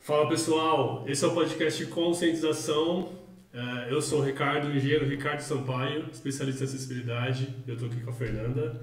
Fala pessoal, esse é o podcast Conscientização. Eu sou o Ricardo, engenheiro Ricardo Sampaio, especialista em acessibilidade. Eu estou aqui com a Fernanda.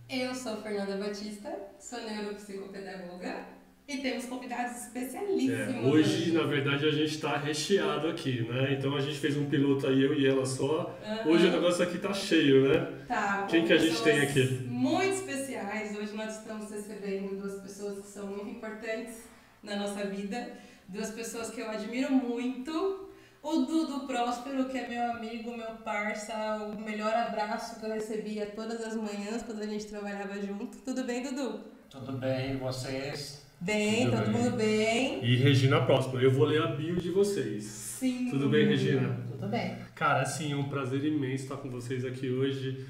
Eu sou Fernanda Batista, sou neuropsicopedagoga e temos convidados especialíssimos. Hoje, na verdade, a gente está recheado aqui, né? Então a gente fez um piloto aí, eu e ela só. Hoje o negócio aqui tá cheio, né? Tá. Quem que a gente tem aqui? Muito especiais. Hoje nós estamos recebendo duas pessoas que são muito importantes na nossa vida. Duas pessoas que eu admiro muito. O Dudu Próspero, que é meu amigo, meu parça, o melhor abraço que eu recebia todas as manhãs quando a gente trabalhava junto. Tudo bem, Dudu? Tudo bem, e vocês? Bem, todo mundo bem. E Regina Próspero, eu vou ler a bio de vocês. Sim. Tudo bem, Regina? Tudo bem. Cara, assim, é um prazer imenso estar com vocês aqui hoje.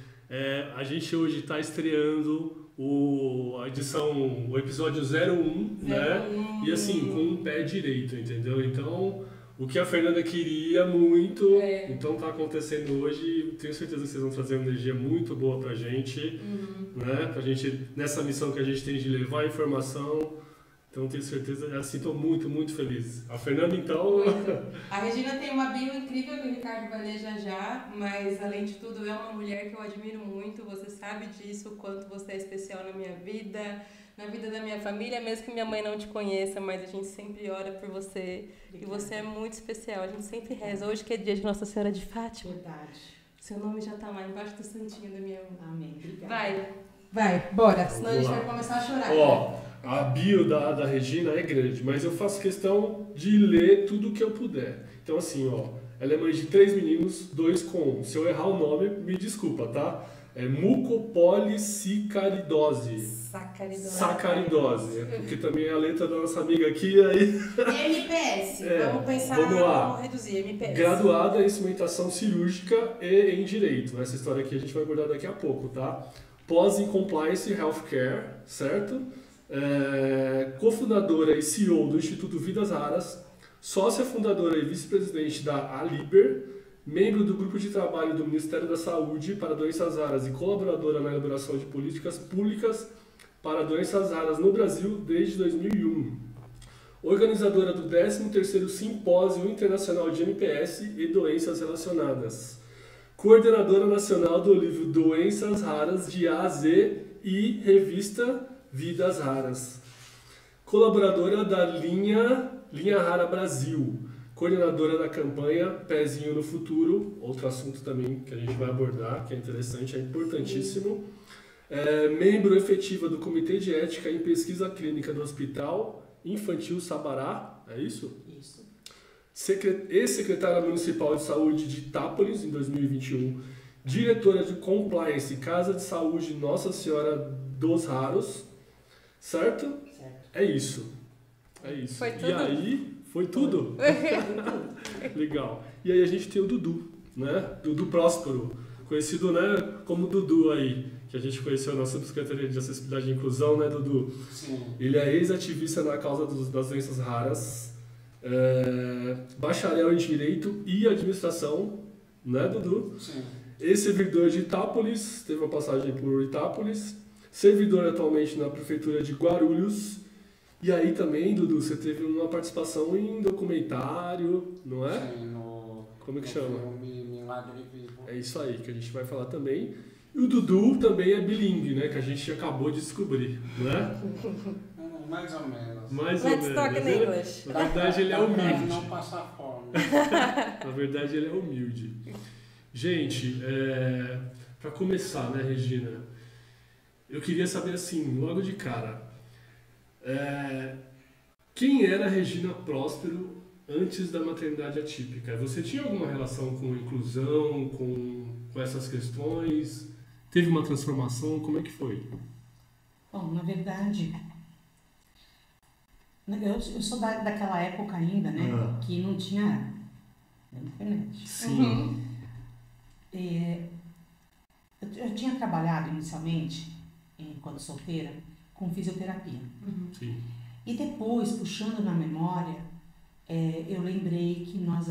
A gente hoje está estreando o episódio 01, né? E assim, com um pé direito, entendeu? Então, o que a Fernanda queria muito, então tá acontecendo hoje. Tenho certeza que vocês vão trazer uma energia muito boa pra gente, né? Pra gente, nessa missão que a gente tem de levar a informação. Então, tenho certeza, assim, estou muito, muito feliz. A Fernanda, então... A Regina tem uma bio incrível que o Ricardo vai ler já, mas, além de tudo, é uma mulher que eu admiro muito. Você sabe disso, o quanto você é especial na minha vida, na vida da minha família, mesmo que minha mãe não te conheça, mas a gente sempre ora por você. Obrigada. E você é muito especial, a gente sempre reza. Hoje que é dia de Nossa Senhora de Fátima. Verdade. Seu nome já está lá embaixo do santinho da minha mãe. Amém. Obrigada. Vai, bora, senão a gente vai começar a chorar. A bio da Regina é grande, mas eu faço questão de ler tudo o que eu puder. Então assim, ela é mãe de 3 meninos, 2 com... Se eu errar o nome, me desculpa, tá? É mucopolissacaridose. Sacaridose. Porque também é a letra da nossa amiga aqui, aí... MPS, vamos pensar, vamos reduzir, MPS. Graduada em instrumentação cirúrgica e em direito. Essa história aqui a gente vai abordar daqui a pouco, tá? Pós em Compliance Healthcare, certo? Cofundadora e CEO do Instituto Vidas Raras, sócia fundadora e vice-presidente da Aliber, membro do grupo de trabalho do Ministério da Saúde para doenças raras e colaboradora na elaboração de políticas públicas para doenças raras no Brasil desde 2001. Organizadora do 13º Simpósio Internacional de MPS e Doenças Relacionadas. Coordenadora nacional do livro Doenças Raras de A a Z e revista Vidas Raras. Colaboradora da Linha Rara Brasil. Coordenadora da campanha Pezinho no Futuro. Outro assunto também que a gente vai abordar, que é interessante, é importantíssimo. Membro efetiva do Comitê de Ética em Pesquisa Clínica do Hospital Infantil Sabará. É isso? Isso. Ex-secretária municipal de saúde de Itápolis, em 2021. Diretora de Compliance Casa de Saúde Nossa Senhora dos Raros. Certo? É isso. Foi tudo? E aí, foi tudo? Legal. E aí a gente tem o Dudu, né? Dudu Próspero, conhecido, né, como Dudu aí, que a gente conheceu na Subsecretaria de Acessibilidade e Inclusão, né, Dudu? Sim. Ele é ex-ativista na causa das doenças raras, bacharel em Direito e Administração, né, Dudu? Sim. Ex-servidor de Itápolis, teve uma passagem por Itápolis, servidor atualmente na Prefeitura de Guarulhos. E aí também, Dudu, você teve uma participação em documentário, não é? Sim, Como é que chama? Filme Milagre Vivo. É isso aí, que a gente vai falar também. E o Dudu também é bilingue, né? Que a gente acabou de descobrir, né? Mais ou menos. Mais ou Let's menos. talk in English. Na verdade, ele é Pra humilde. não passar fome. Na verdade, ele é humilde. Gente, para começar, né, Regina? Eu queria saber assim, logo de cara, quem era a Regina Próspero antes da maternidade atípica? Você tinha alguma relação com inclusão, com essas questões? Teve uma transformação? Como é que foi? Bom, na verdade, eu sou daquela época ainda, né, que não tinha internet. Sim. Eu tinha trabalhado inicialmente, enquanto solteira, com fisioterapia. Sim. E depois, puxando na memória, eu lembrei que nós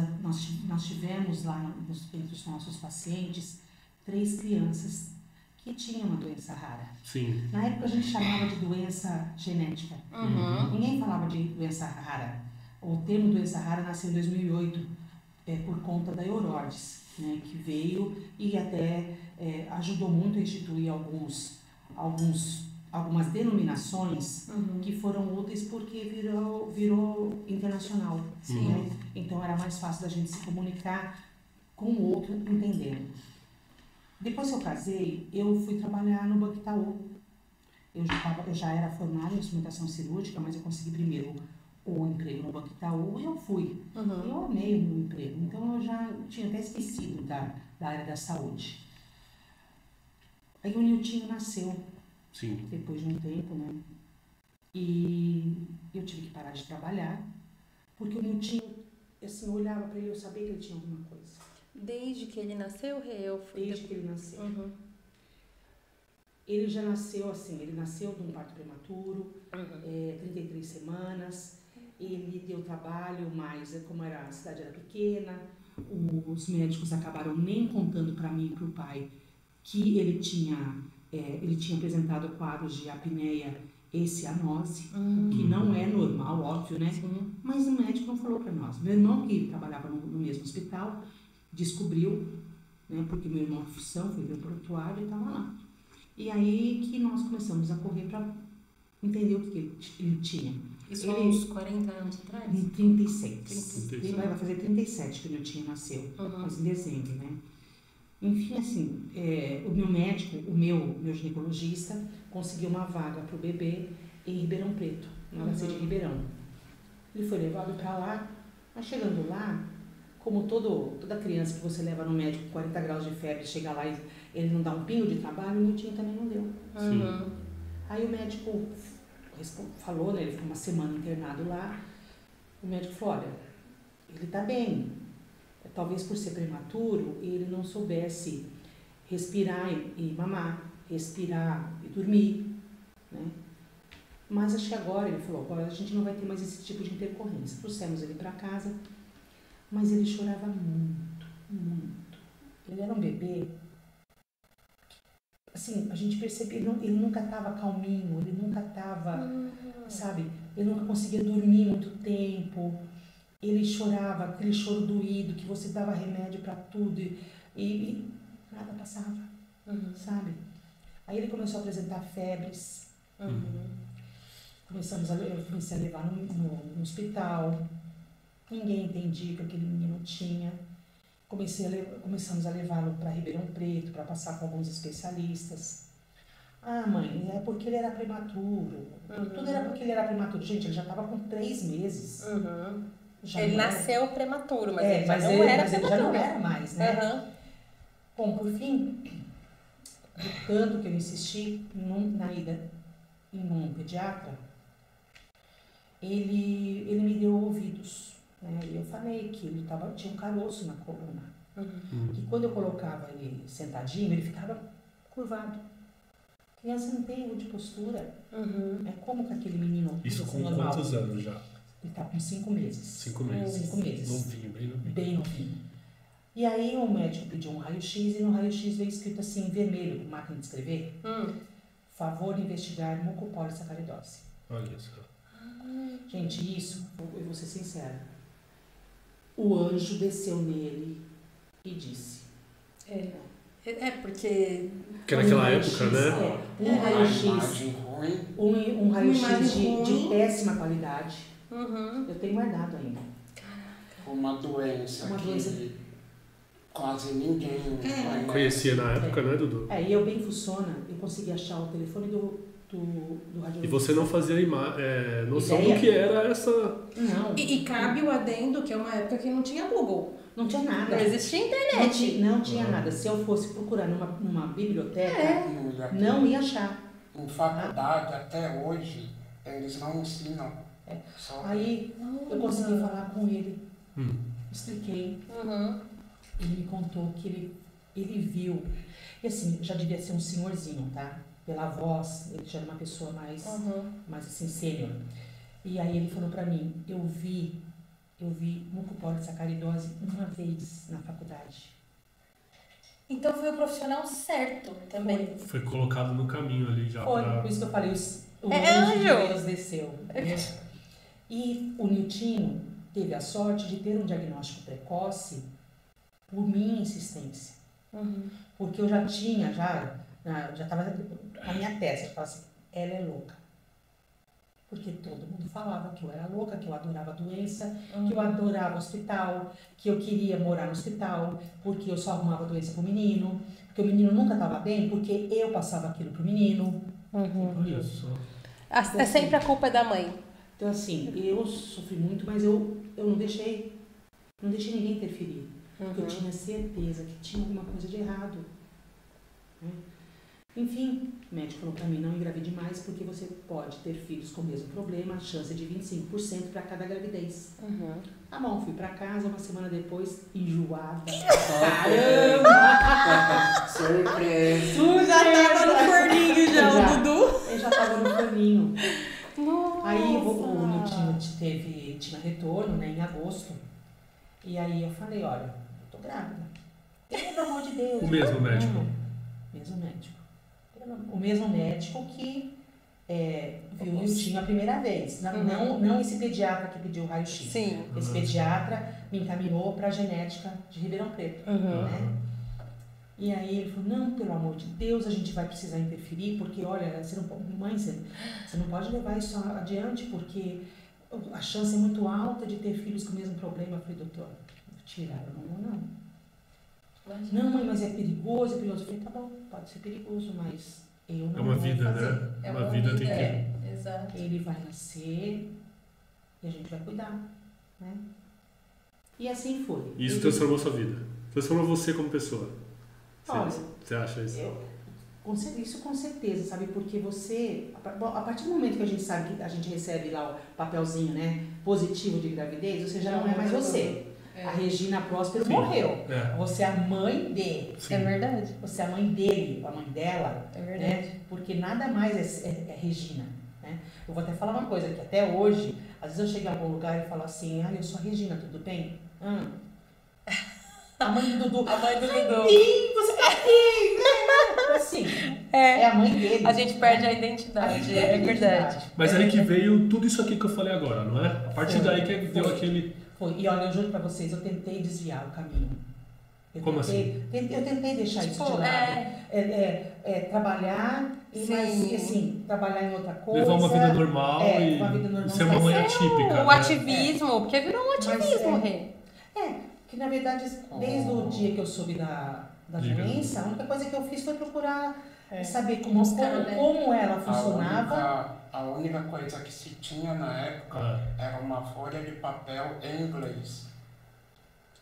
tivemos lá entre os nossos pacientes 3 crianças que tinham uma doença rara. Sim. Na época a gente chamava de doença genética. Uhum. Ninguém falava de doença rara. O termo doença rara nasceu em 2008 por conta da Eurordes, né, que veio e até ajudou muito a instituir algumas denominações que foram úteis porque virou internacional. Sim. Né? Então era mais fácil da gente se comunicar com o outro entendendo. Depois que eu casei, eu fui trabalhar no Banco Itaú. Eu já era formada em instrumentação cirúrgica, mas eu consegui primeiro o emprego no Banco Itaú e eu fui. Eu amei o meu emprego, então eu já tinha até esquecido da área da saúde. Aí o Niltinho nasceu, Sim. depois de um tempo, né? E eu tive que parar de trabalhar, porque o Niltinho, assim, eu olhava para ele e eu sabia que ele tinha alguma coisa. Desde que ele nasceu, eu fui... Desde que ele nasceu. Ele já nasceu assim, ele nasceu de um parto prematuro, 33 semanas, ele deu trabalho, mas como a cidade era pequena, os médicos acabaram nem contando para mim e para o pai que ele tinha apresentado quadros de apneia e cianose, que não é normal, óbvio, né? Sim. Mas o médico não falou para nós. Meu irmão, que trabalhava no mesmo hospital, descobriu, né, porque meu irmão de função foi ver o prontuário e estava lá. E aí que nós começamos a correr para entender o que ele tinha. Isso há uns 40 anos atrás? Em 36. 36. Ele vai fazer 37 que o Niltinho nasceu, mas em dezembro, né? Enfim, assim, o meu médico, o meu ginecologista, conseguiu uma vaga para o bebê em Ribeirão Preto, na HC de Ribeirão. Ele foi levado para lá, mas chegando lá, como toda criança que você leva no médico com 40 graus de febre, chega lá e ele não dá um pingo de trabalho, o Niltinho também não deu. Aí o médico falou, né, ele ficou uma semana internado lá, o médico falou, olha, ele está bem, talvez por ser prematuro, ele não soubesse respirar e mamar, respirar e dormir, né? Mas acho que agora, ele falou, agora a gente não vai ter mais esse tipo de intercorrência. Trouxemos ele para casa, mas ele chorava muito, muito. Ele era um bebê, assim, a gente percebia, ele nunca estava calminho, ele nunca estava, sabe, ele nunca conseguia dormir muito tempo. Ele chorava, aquele choro doído, que você dava remédio para tudo e nada passava, sabe? Aí ele começou a apresentar febres, eu comecei a levar no hospital, ninguém entendia o que aquele menino tinha. Começamos a levá-lo para Ribeirão Preto, para passar com alguns especialistas. Ah, mãe, é porque ele era prematuro. Tudo era porque ele era prematuro. Gente, ele já estava com 3 meses. Ele nasceu prematuro, mas ele mas já não era mais, né? Bom, por fim, do tanto que eu insisti na ida em um pediatra, ele me deu ouvidos, né? E eu falei que ele tinha um caroço na coluna. Que quando eu colocava ele sentadinho, ele ficava curvado. A criança não tem erro de postura. É como que aquele menino... Isso com normal. quantos anos já? Ele tá com 5 meses. 5 meses. 5 meses. Novinho, bem novinho. Bem novinho. E aí o médico pediu um raio-x e no raio-x veio escrito assim, em vermelho, com máquina de escrever, favor de investigar mucopolissacaridose. Olha só. Gente, isso, eu vou ser sincera, o anjo desceu nele e disse. Porque... Porque naquela época, né? Um raio-x. Imagem ruim. Um raio-x de ruim. péssima qualidade. Eu tenho guardado ainda. Uma doença Uma que doença. quase ninguém Conhecia na época, né, Dudu? E eu bem funciona, eu consegui achar o telefone do radiologista. E você não fazia noção Ideia? do que era essa... Não. E cabe o adendo que é uma época que não tinha Google. Não tinha nada. Não existia internet. Não tinha nada. Se eu fosse procurar numa biblioteca, não ia achar. Em faculdade, até hoje, eles não ensinam. Só Aí eu consegui falar com ele. Expliquei. Ele me contou que ele viu. E assim, já devia ser um senhorzinho, tá? Pela voz, ele já era uma pessoa mais assim, sênior. E aí ele falou pra mim, eu vi mucopolissacaridose uma vez na faculdade. Então foi o profissional certo também. Foi colocado no caminho ali já. Foi, pra... por isso que eu falei, o anjo de Deus desceu. E o Niltinho, teve a sorte de ter um diagnóstico precoce por minha insistência. Porque eu já estava a minha tese, eu falava assim, ela é louca. Porque todo mundo falava que eu era louca, que eu adorava a doença, que eu adorava o hospital, que eu queria morar no hospital, porque eu só arrumava doença pro menino, porque o menino nunca estava bem, porque eu passava aquilo pro menino. Olha só. É sempre a culpa da mãe. Então assim, eu sofri muito, mas eu não deixei ninguém interferir. Porque eu tinha certeza que tinha alguma coisa de errado. Né? Enfim, o médico falou pra mim, não engravide mais, porque você pode ter filhos com o mesmo problema, a chance é de 25% para cada gravidez. Tá bom, fui pra casa, uma semana depois, enjoada. Caramba! Surpresa! Tu já tava no forninho já, o Dudu? Eu já tava no forninho. Nossa. Aí o Niltinho tinha retorno, né, em agosto. E aí eu falei, olha, eu tô grávida. Pelo amor de Deus. O mesmo médico? Mesmo médico. O mesmo médico que viu o Niltinho a primeira vez. Não esse pediatra que pediu o raio-x. Sim. Esse pediatra me encaminhou para a genética de Ribeirão Preto. Né? E aí ele falou, não, pelo amor de Deus, a gente vai precisar interferir, porque olha, você não pode levar isso adiante, porque a chance é muito alta de ter filhos com o mesmo problema. Eu falei, doutor, tiraram, não. Não, mãe, mas é perigoso, Eu falei, tá bom, pode ser perigoso, mas eu não É uma vou vida, fazer. né? Uma vida tem que... Exato. Ele vai nascer e a gente vai cuidar, né? E assim foi. Isso transformou sua vida. Transformou você como pessoa. Olha, Você acha isso? Isso com certeza, sabe? Porque você, a partir do momento que a gente sabe que a gente recebe lá o papelzinho, né, positivo de gravidez, você já não é mais você. A Regina Próspero morreu. Você é a mãe dele. Sim. É verdade. Você é a mãe dele, a mãe dela. É verdade. Né? Porque nada mais é Regina. Né? Eu vou até falar uma coisa, que até hoje, às vezes eu chego em algum lugar e falo assim, eu sou a Regina, tudo bem? A mãe do Dudu. A mãe do Dudu. Sim, você tá aqui. Assim, é a mãe dele. A gente perde a identidade, é verdade. Mas aí que veio tudo isso aqui que eu falei agora, não é? A partir daí que deu aquele... Foi. E olha, eu juro pra vocês, eu tentei desviar o caminho. Como assim? Eu tentei deixar isso de lado. Trabalhar, mas assim, trabalhar em outra coisa. Levar uma vida normal e uma vida normal, ser uma mãe atípica. O ativismo, porque virou um ativismo, Rê. Que na verdade, desde o dia que eu soube da doença, a única coisa que eu fiz foi procurar saber como ela funcionava. A única coisa que se tinha na época era uma folha de papel em inglês.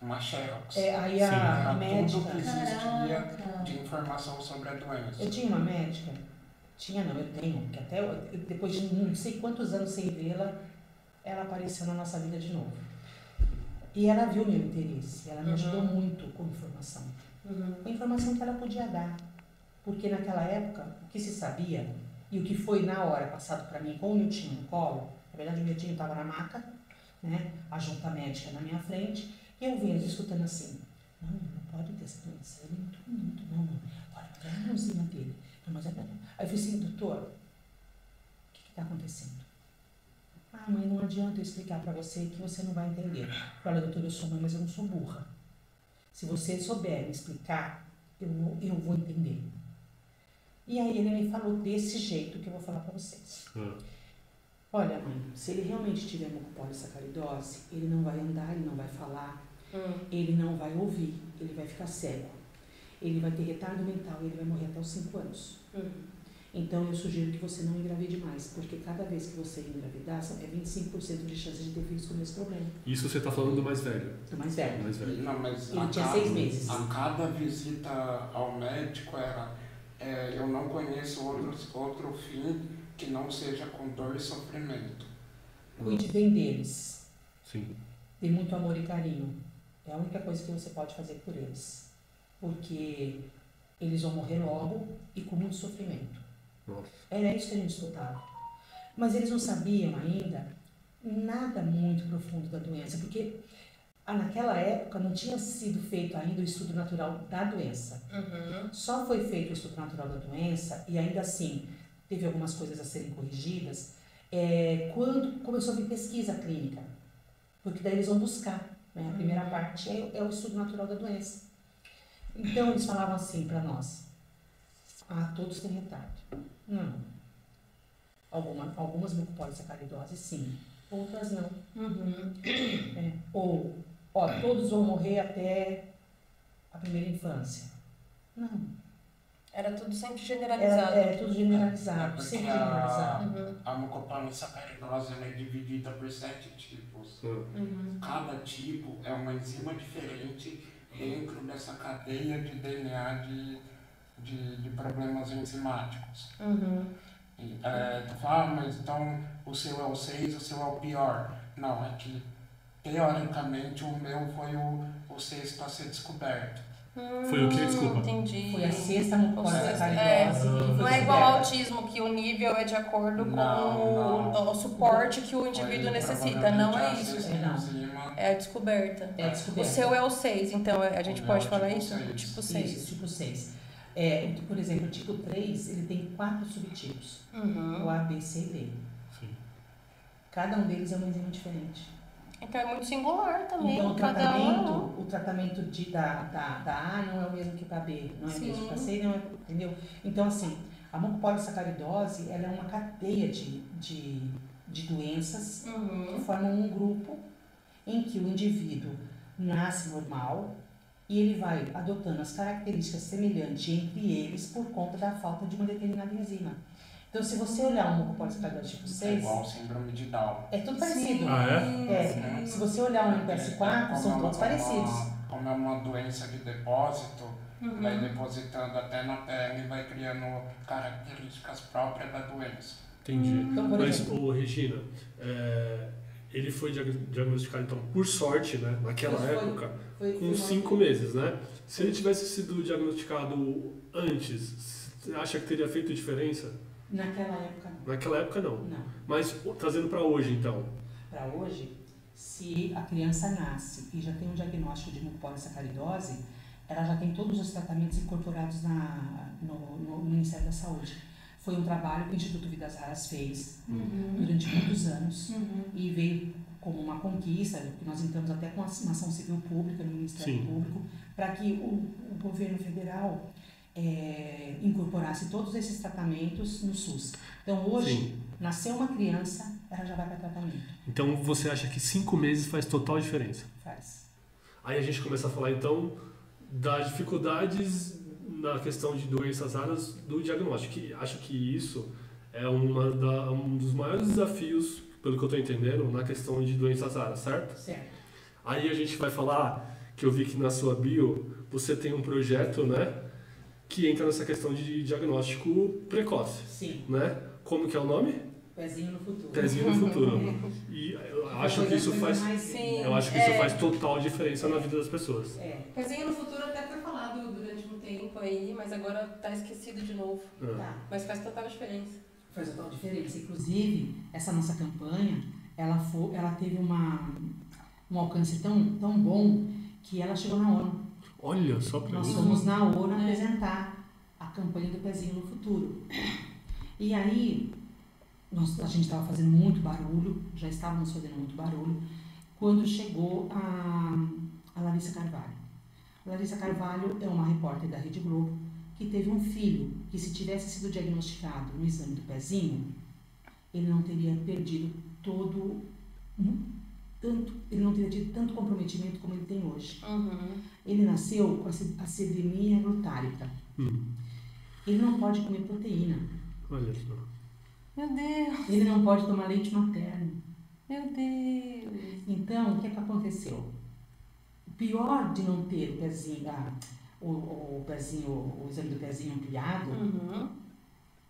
Uma xerox. Aí a médica... Tudo que existia de informação sobre a doença. Eu tinha uma médica. Eu tenho. Que até depois de não sei quantos anos sem vê-la, ela apareceu na nossa vida de novo. E ela viu meu interesse. Ela me ajudou muito com informação. Com a informação que ela podia dar. Porque naquela época, o que se sabia... E o que foi na hora passado para mim com o Niltinho no colo, na verdade o Niltinho estava na maca, né, a junta médica na minha frente, e eu vendo, escutando assim, não pode ter essa doença, ele é muito, não, olha, mas é a mãozinha dele, mas é... Aí eu falei assim, doutor, o que está acontecendo? Mãe, não adianta eu explicar para você que você não vai entender. Eu falei, doutor, eu sou mãe, mas eu não sou burra. Se você souber me explicar, eu vou entender. E aí ele me falou desse jeito que eu vou falar para vocês. Olha, mãe, se ele realmente tiver mucopolissacaridose, ele não vai andar, ele não vai falar, ele não vai ouvir, ele vai ficar cego. Ele vai ter retardo mental e ele vai morrer até os 5 anos. Então eu sugiro que você não engravide mais, porque cada vez que você engravidar, é 25% de chance de ter filhos com esse problema. Isso você está falando do mais velho? Do mais velho. Não, mas ele tinha 6 meses. A cada visita ao médico era... eu não conheço outro fim que não seja com dor e sofrimento. Cuide bem deles. Sim. Dê muito amor e carinho. É a única coisa que você pode fazer por eles. Porque eles vão morrer logo e com muito sofrimento. Nossa. Era isso que a gente escutava. Mas eles não sabiam ainda nada muito profundo da doença, porque naquela época não tinha sido feito ainda o estudo natural da doença. Só foi feito o estudo natural da doença, e ainda assim teve algumas coisas a serem corrigidas, quando começou a vir pesquisa clínica. porque daí eles vão buscar, né? A primeira parte é o estudo natural da doença. Então eles falavam assim para nós: todos têm retardo. Não. Algumas mucopolissacaridoses sim, outras não. Ou, todos vão morrer até a primeira infância. Não. Era tudo sempre generalizado. É tudo generalizado, sempre generalizado. A mucopolissacaridose é dividida por 7 tipos. Cada tipo é uma enzima diferente dentro dessa cadeia de DNA de problemas enzimáticos. Tu fala, mas então o seu é o 6, o seu é o pior. Não, é que teoricamente o meu foi o 6 a ser descoberto. Foi o que? Desculpa. Entendi. Foi a sexta mucopolissacaridose. Não é igual ao autismo, que o nível é de acordo com o suporte que o indivíduo necessita. Não é isso. É a descoberta. O seu é o 6, então a gente pode falar isso? O tipo 6. Isso, tipo 6. Por exemplo, o tipo 3, ele tem 4 subtipos. O A, B, C e D. Sim. Cada um deles é uma enzima diferente. Então é muito singular também. Então o tratamento da A não é o mesmo que para B, não é o mesmo que para C, não é, entendeu? Então assim, a mucopolissacaridose, ela é uma cadeia de doenças que formam um grupo em que o indivíduo nasce normal e ele vai adotando as características semelhantes entre eles por conta da falta de uma determinada enzima. Então, se você olhar uma mucopolissacaridose tipo 6... É igual síndrome de Down. É tudo parecido. É? Se você olhar um MPS4, são todos parecidos. Como é uma doença de depósito, vai depositando até na pele e vai criando características próprias da doença. Entendi. Então, por Mas, exemplo, Regina, ele foi diagnosticado, então, por sorte, né, naquela época, com 5 meses, né? Se ele tivesse sido diagnosticado antes, você acha que teria feito diferença? Naquela época não. Naquela época não. Não. Mas trazendo para hoje, então. Para hoje, se a criança nasce e já tem um diagnóstico de mucopolissacaridose, ela já tem todos os tratamentos incorporados no Ministério da Saúde. Foi um trabalho que o Instituto Vidas Raras fez durante muitos anos e veio como uma conquista, que nós entramos até com uma ação civil pública no Ministério Público, para que o governo federal incorporasse todos esses tratamentos no SUS. Então hoje, nasceu uma criança, ela já vai para tratamento. Então você acha que 5 meses faz total diferença? Faz. Aí a gente começa a falar então das dificuldades na questão de doenças raras do diagnóstico. Que acho que isso é um dos maiores desafios, pelo que eu estou entendendo, na questão de doenças raras, certo? Certo. Aí a gente vai falar que eu vi que na sua bio você tem um projeto, né, que entra nessa questão de diagnóstico precoce. Sim. Né? Como que é o nome? Pezinho no futuro. Pezinho no futuro. E eu acho que isso faz, isso faz total diferença na vida das pessoas. Pezinho no futuro até foi falado durante um tempo aí, mas agora tá esquecido de novo. Tá. Mas faz total diferença. Faz total diferença. Inclusive, essa nossa campanha, ela teve um alcance tão bom que ela chegou na ONU. Olha, só para Nós isso. fomos na ONU apresentar a campanha do Pezinho no Futuro. E aí, a gente estava fazendo muito barulho, já estávamos fazendo muito barulho, quando chegou a Larissa Carvalho. A Larissa Carvalho é uma repórter da Rede Globo que teve um filho que, se tivesse sido diagnosticado no exame do pezinho, ele não teria perdido ele não teria tido tanto comprometimento como ele tem hoje. Uhum. Ele nasceu com a acidemia glutárica. Ele não pode comer proteína. Olha só. Meu Deus. Ele não pode tomar leite materno. Meu Deus. Então, o que é que aconteceu? O pior de não ter o pezinho, o exame do pezinho ampliado,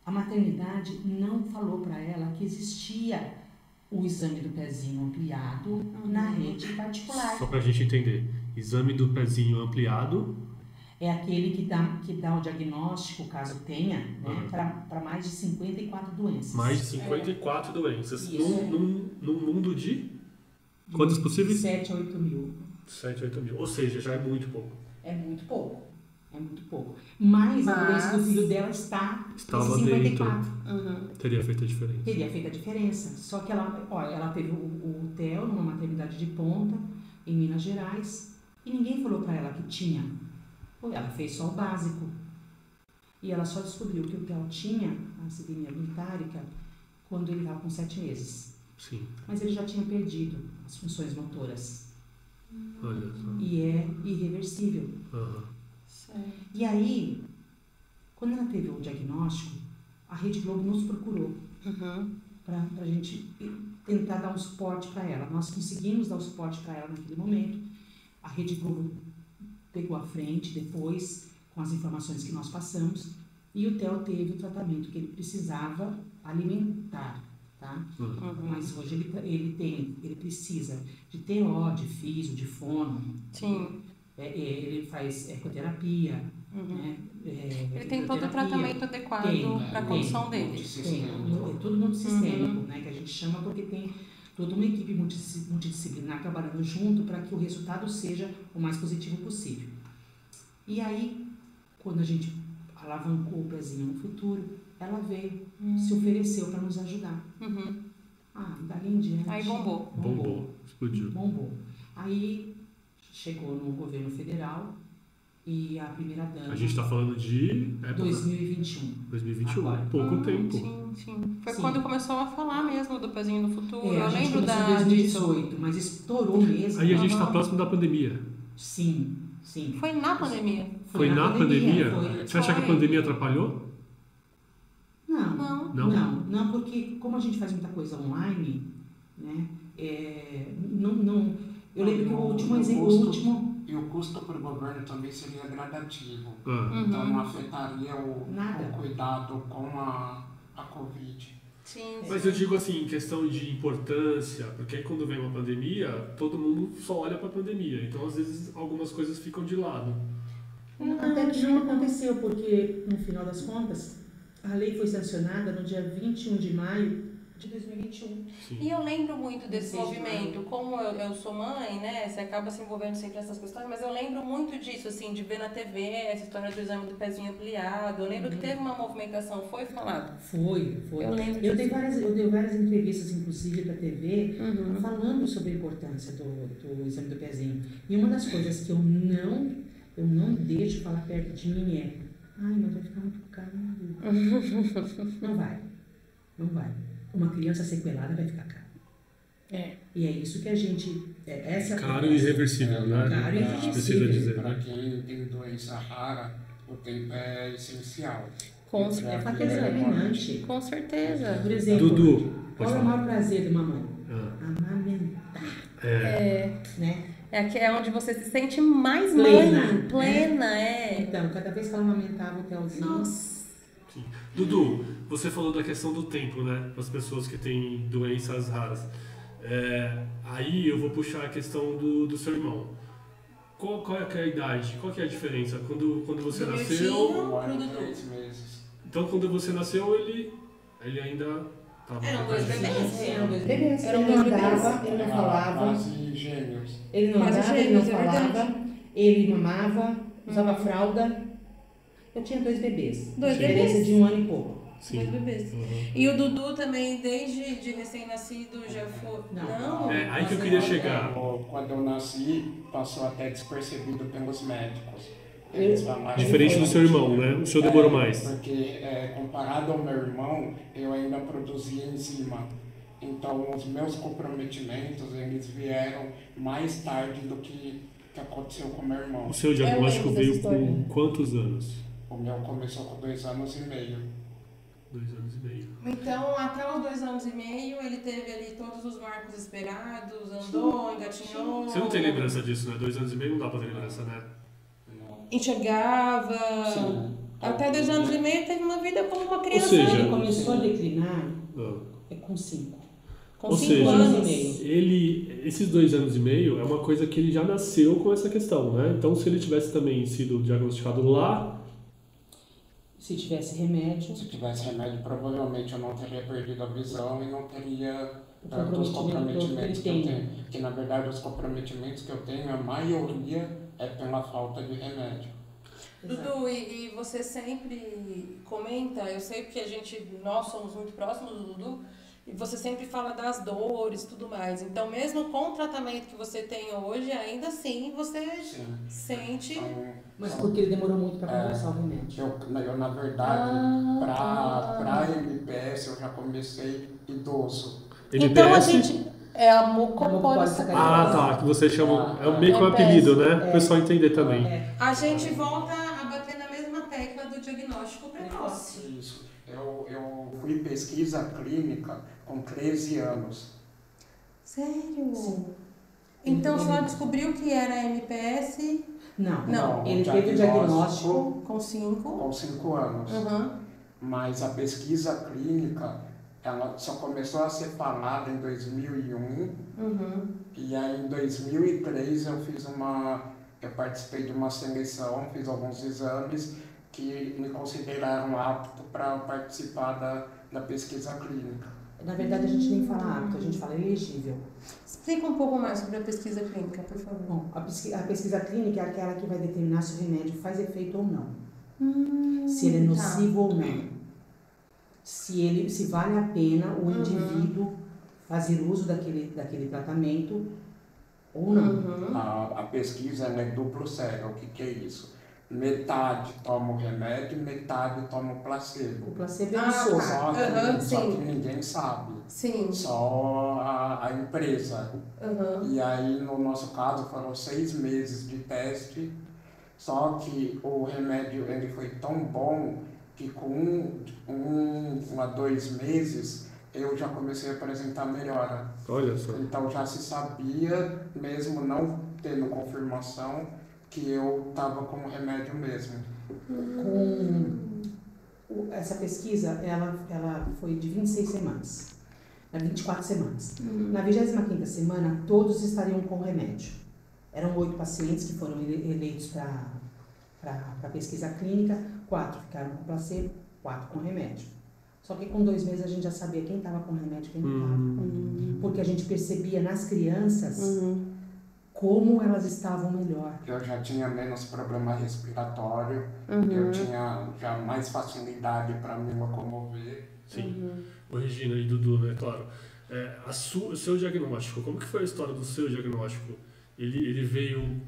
a maternidade não falou para ela que existia o exame do pezinho ampliado na rede particular. Só para a gente entender, exame do pezinho ampliado é aquele que dá o diagnóstico, caso tenha, né, para mais de 54 doenças. Mais de 54 doenças. Isso. Num mundo de quantas possíveis? 7 a 8 mil. 7 a 8 mil. Ou seja, já é muito pouco. É muito pouco. É muito pouco. Mas a doença do filho dela estava nesse 54. Teria feito a diferença. Teria feito a diferença. Só que ela teve o TEL numa maternidade de ponta, em Minas Gerais, e ninguém falou para ela que tinha. Ela fez só o básico. E ela só descobriu que o TEL tinha a acidemia bilitárica quando ele estava com 7 meses. Sim. Mas ele já tinha perdido as funções motoras. Olha só. E é irreversível. E aí, quando ela teve o diagnóstico, a Rede Globo nos procurou para a gente tentar dar um suporte para ela. Nós conseguimos dar o suporte para ela naquele momento. A Rede Globo pegou a frente depois, com as informações que nós passamos, e o Theo teve o tratamento que ele precisava alimentar, tá? Mas hoje ele precisa de TO, de físio, de fono. Sim. Ele faz ecoterapia. Né? Ele tem todo o tratamento adequado para a condição dele. É tudo multissistêmico, né? Que a gente chama porque tem toda uma equipe multidisciplinar trabalhando junto para que o resultado seja o mais positivo possível. E aí, quando a gente alavancou o pezinho no futuro, ela veio, se ofereceu para nos ajudar. Dali em diante. Aí bombou. Explodiu. Bombou. Aí chegou no governo federal e a primeira dama. A gente está falando de 2021. 2021, agora. pouco tempo. Sim. Foi quando começou a falar mesmo do pezinho no futuro. Eu a gente lembro começou em 2018, mas estourou mesmo. Aí a gente está próximo da pandemia. Sim. Foi na pandemia. Foi na pandemia? Você acha que a pandemia atrapalhou? Não, porque como a gente faz muita coisa online, né? Eu lembro que o último exemplo. E o custo para o governo também seria gradativo. Então não afetaria o cuidado com a Covid. Sim. Mas eu digo assim, em questão de importância, porque aí quando vem uma pandemia, todo mundo só olha para a pandemia. Então, às vezes, algumas coisas ficam de lado. Até que não aconteceu, porque, no final das contas, a lei foi sancionada no dia 21 de maio de 2021. Sim. E eu lembro muito desse movimento. Como eu sou mãe, né, você acaba se envolvendo sempre nessas questões, mas eu lembro muito disso, assim, de ver na TV essa história do exame do pezinho ampliado. Eu lembro que teve uma movimentação, foi falado? Foi. Eu lembro eu dei várias entrevistas, inclusive, para a TV, falando sobre a importância do exame do pezinho. E uma das coisas que eu não deixo falar perto de mim é: ai, mas vai ficar muito caro. Não vai. Uma criança sequelada vai ficar caro. E é isso que a gente... Caro e irreversível, né? Caro e irreversível. Precisa dizer. Para quem tem doença rara, o tempo é essencial. É fator determinante. Com certeza. Por exemplo, Dudu, qual é o maior prazer de uma mãe? Amamentar. Né? É onde você se sente mais plena. Então, cada vez que ela amamentava o Telzinho... Nossa. Sim. Dudu, você falou da questão do tempo, né? Das pessoas que têm doenças raras. Aí eu vou puxar a questão do seu irmão. Qual é a idade? Qual que é a diferença? Quando você nasceu... 3 meses. Então, quando você nasceu, ele ainda... Eram 2 bebês. Ele não andava, ele não falava. Quase gêmeos. Ele não andava, ele não falava. Ele mamava, usava fralda. Eu tinha 2 bebês. 2 bebês? De 1 ano e pouco. Sim. 2 bebês. E o Dudu também, desde de recém-nascido, já foi... Não? Aí que eu queria chegar. Quando eu nasci, passou até despercebido pelos médicos. Diferente do seu irmão, né? O senhor demorou mais. Porque, comparado ao meu irmão, eu ainda produzia enzima. Então, os meus comprometimentos, eles vieram mais tarde do que aconteceu com meu irmão. O seu diagnóstico veio com quantos anos? O meu começou com 2 anos e meio. 2 anos e meio. Então, até os 2 anos e meio, ele teve ali todos os marcos esperados, andou, engatinhou... Você não tem lembrança disso, né? 2 anos e meio não dá pra ter lembrança, né? Enxergava... Sim. Até 2 anos e meio teve uma vida como uma criança. Ou seja... Ele começou a declinar com 5. Com 5 anos e meio. Esses 2 anos e meio é uma coisa que ele já nasceu com essa questão, né? Então, se ele tivesse também sido diagnosticado lá... Se tivesse remédio... Se tivesse remédio, provavelmente eu não teria perdido a visão e não teria os comprometimentos que eu tenho. Porque, na verdade, os comprometimentos que eu tenho, a maioria é pela falta de remédio. Dudu, e você sempre comenta, eu sei que nós somos muito próximos do Dudu, e você sempre fala das dores e tudo mais. Então, mesmo com o tratamento que você tem hoje, ainda assim você sente... Mas porque ele demorou muito para começar o remédio? Eu, na verdade, para MPS, eu já comecei idoso. Então, a gente... É a mucopolissacaridose. Ah, tá, que você chama... É meio que um apelido, né? Para o pessoal entender também. A gente volta a bater na mesma tecla do diagnóstico precoce. Isso. Eu fui pesquisa clínica com 13 anos. Sério? Sim. Então, só descobriu que era MPS? Não. Ele teve o diagnóstico com 5. Com 5 anos. Mas a pesquisa clínica, ela só começou a ser falada em 2001. E aí, em 2003, eu participei de uma seleção, fiz alguns exames que me consideraram apto para participar da pesquisa clínica. Na verdade, a gente nem fala apto, a gente fala elegível. Explica um pouco mais sobre a pesquisa clínica, por favor. Bom, a pesquisa clínica é aquela que vai determinar se o remédio faz efeito ou não. Se ele é nocivo ou não. Se vale a pena o indivíduo fazer uso daquele tratamento ou não. A pesquisa é duplo cego. O que é isso? Metade toma o remédio, metade toma o placebo. O placebo é um só que ninguém sabe. Sim. Só a empresa. E aí, no nosso caso, foram 6 meses de teste. Só que o remédio ele foi tão bom que com 1 a 2 meses eu já comecei a apresentar melhora. Olha só. Então já se sabia, mesmo não tendo confirmação, que eu estava com o remédio mesmo. Essa pesquisa, ela foi de 26 semanas, 24 semanas. Na 25ª semana, todos estariam com remédio. Eram 8 pacientes que foram eleitos para a pesquisa clínica, 4 ficaram com placebo, 4 com remédio. Só que com 2 meses a gente já sabia quem estava com remédio e quem não estava. Porque a gente percebia nas crianças como elas estavam melhor. Eu já tinha menos problema respiratório, eu tinha já mais facilidade para me locomover. Sim. Regina e Dudu, né, claro. O seu diagnóstico, como que foi a história do seu diagnóstico? Ele veio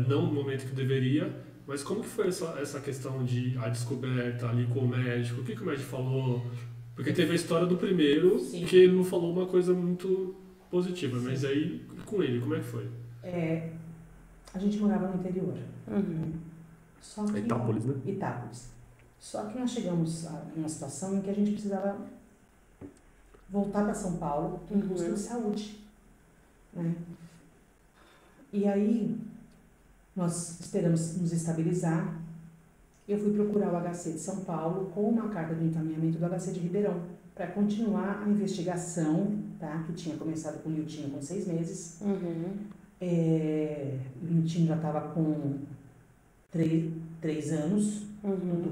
não no momento que deveria, mas como que foi essa questão de a descoberta ali com o médico? O que o médico falou? Porque teve a história do primeiro, que ele não falou uma coisa muito positiva, mas aí com ele, como é que foi? A gente morava no interior. Só que, Itápolis, né? Itápolis. Só que nós chegamos a uma situação em que a gente precisava voltar para São Paulo em busca de saúde. Né? E aí, nós esperamos nos estabilizar. Eu fui procurar o HC de São Paulo com uma carta de encaminhamento do HC de Ribeirão para continuar a investigação, tá? Que tinha começado com o Niltinho com 6 meses. O Niltinho já estava com 3 anos,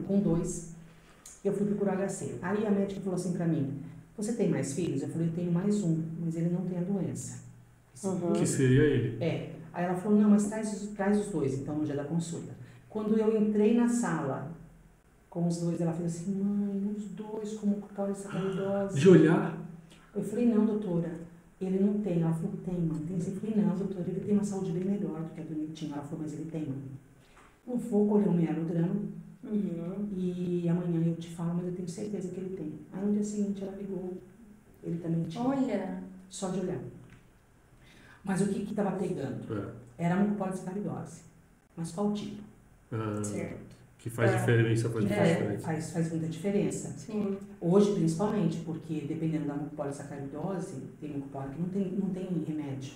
com 2. Eu fui procurar o HC. Aí a médica falou assim para mim: você tem mais filhos? Eu falei: tenho mais um, mas ele não tem a doença. Que seria ele? Aí ela falou: não, mas traz os 2, então, no dia da consulta. Quando eu entrei na sala com os 2, ela fez assim: mãe, os 2 com mucopolissacaridose. De olhar? Eu falei: não, doutora, ele não tem. Ela falou: tem, mãe. Eu falei: não, doutora, ele tem uma saúde bem melhor do que a do Niltinho. Ela falou: mas ele tem, mãe. Eu vou colher um melodrama e amanhã eu te falo, mas eu tenho certeza que ele tem. Aí no dia seguinte ela ligou, ele também tinha. Olha! Só de olhar. Mas o que estava pegando? Era a mucopolissacaridose. Mas qual tipo? Certo. Que faz diferença, faz muita diferença. Sim. Hoje, principalmente, porque dependendo da mucopolissacaridose, tem mucopoli que não tem remédio.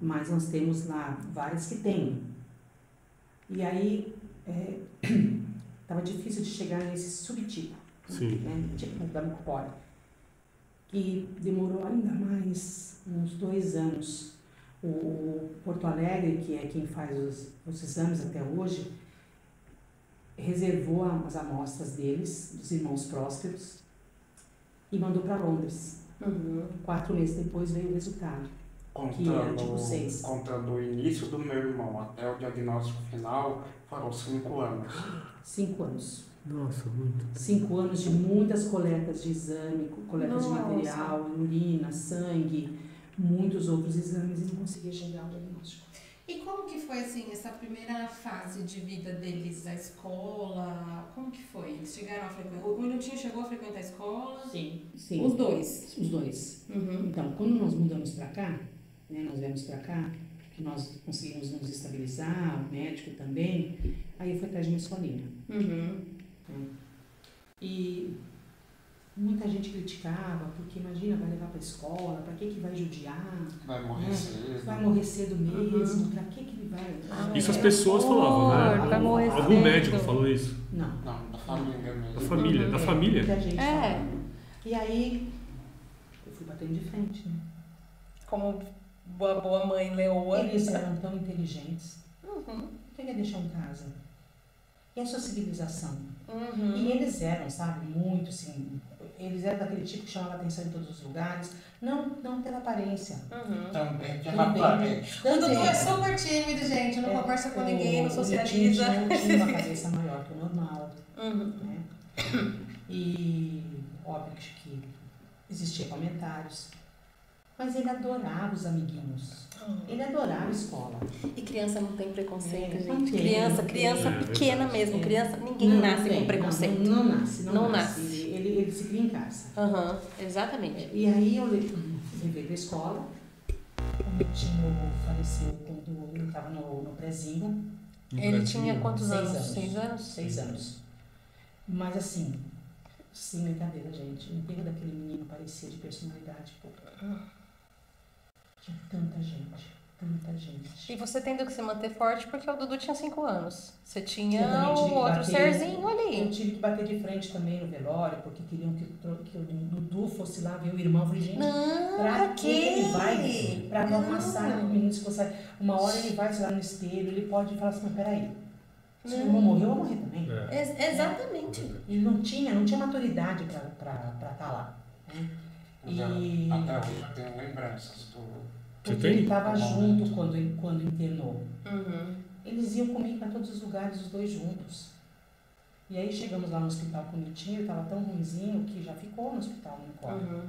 Mas nós temos lá várias que tem. E aí, estava difícil de chegar nesse subtipo, né, tipo da mucopoli, que demorou ainda mais uns 2 anos. O Porto Alegre, que é quem faz os exames até hoje, reservou as amostras deles, dos irmãos Prósperos, e mandou para Londres. 4 meses depois veio o resultado. que era tipo 6. Contando o início do meu irmão até o diagnóstico final, foram 5 anos. 5 anos. Nossa, muito. 5 anos de muitas coletas de exame, coletas de Nossa. material, urina, sangue, muitos outros exames e não conseguia chegar ao diagnóstico. E como que foi, assim, essa primeira fase de vida deles, a escola? Como que foi? Eles chegaram a frequentar... O Minutinho chegou a frequentar a escola? Sim. Os dois? Os dois. Uhum. Então, quando nós mudamos para cá, né, nós viemos para cá, que nós conseguimos nos estabilizar, o médico também, aí eu fui atrás de uma escolinha. Uhum. E muita gente criticava, porque imagina, vai levar para a escola, para que vai judiar? Vai morrer cedo. Vai morrer cedo mesmo, para que ele vai? Isso as pessoas falavam, né? Vai morrer Algum cedo. médico falou isso? Não. Não, da família mesmo. Da família? Da família? Muita gente É. falava. E aí, eu fui batendo de frente, né? Como boa mãe leoa. Eles eram tão inteligentes. Uhum. Por que ia deixar em casa? E a sua civilização? Uhum. E eles eram, sabe, muito assim, eles eram daquele tipo que chamava atenção em todos os lugares, não pela aparência. Uhum. Também pela Também. aparência. O Dudu é super tímido, gente, não conversa com ninguém, não O socializa. Netinho tinha uma cabeça maior que o normal, Uhum. né? E óbvio que existia comentários, mas ele adorava os amiguinhos, ele adorava a escola. E criança não tem preconceito, É, gente. não tem, Criança não tem. criança É, pequena verdade. mesmo, criança, ninguém Não nasce tem, com preconceito. Não Não nasce. nasce. Ele se cria em casa. Aham, exatamente. E aí eu levei para a escola. O meu tio faleceu quando ele estava no prézinho, Ele tinha quantos 6 anos? anos. 6 anos? 6 anos. Mas assim, sem brincadeira, gente, o enterro daquele menino parecia de personalidade pública. Tinha tanta gente. E você tendo que se manter forte porque o Dudu tinha 5 anos. Você Eu tinha também tive o que outro bater. serzinho Eu ali. tive que bater de frente também no velório, porque queriam que o Dudu fosse lá ver o irmão. Eu falei, gente, Não, pra que ele vai? quê? Pra dar uma Não. sala pro menino se fosse. Uma hora ele vai, sei lá, no espelho, ele pode falar assim, mas peraí, se o Não. irmão morreu, eu vou morrer também. Exatamente. Ele não tinha maturidade pra estar lá. Né? E Até hoje eu tenho lembranças do... Você porque tem? ele estava junto quando internou. Uhum. Eles iam comigo para todos os lugares, os dois juntos. E aí chegamos lá no hospital com o Miltinho, ele estava tão ruimzinho que já ficou no hospital, no Incor. Uhum.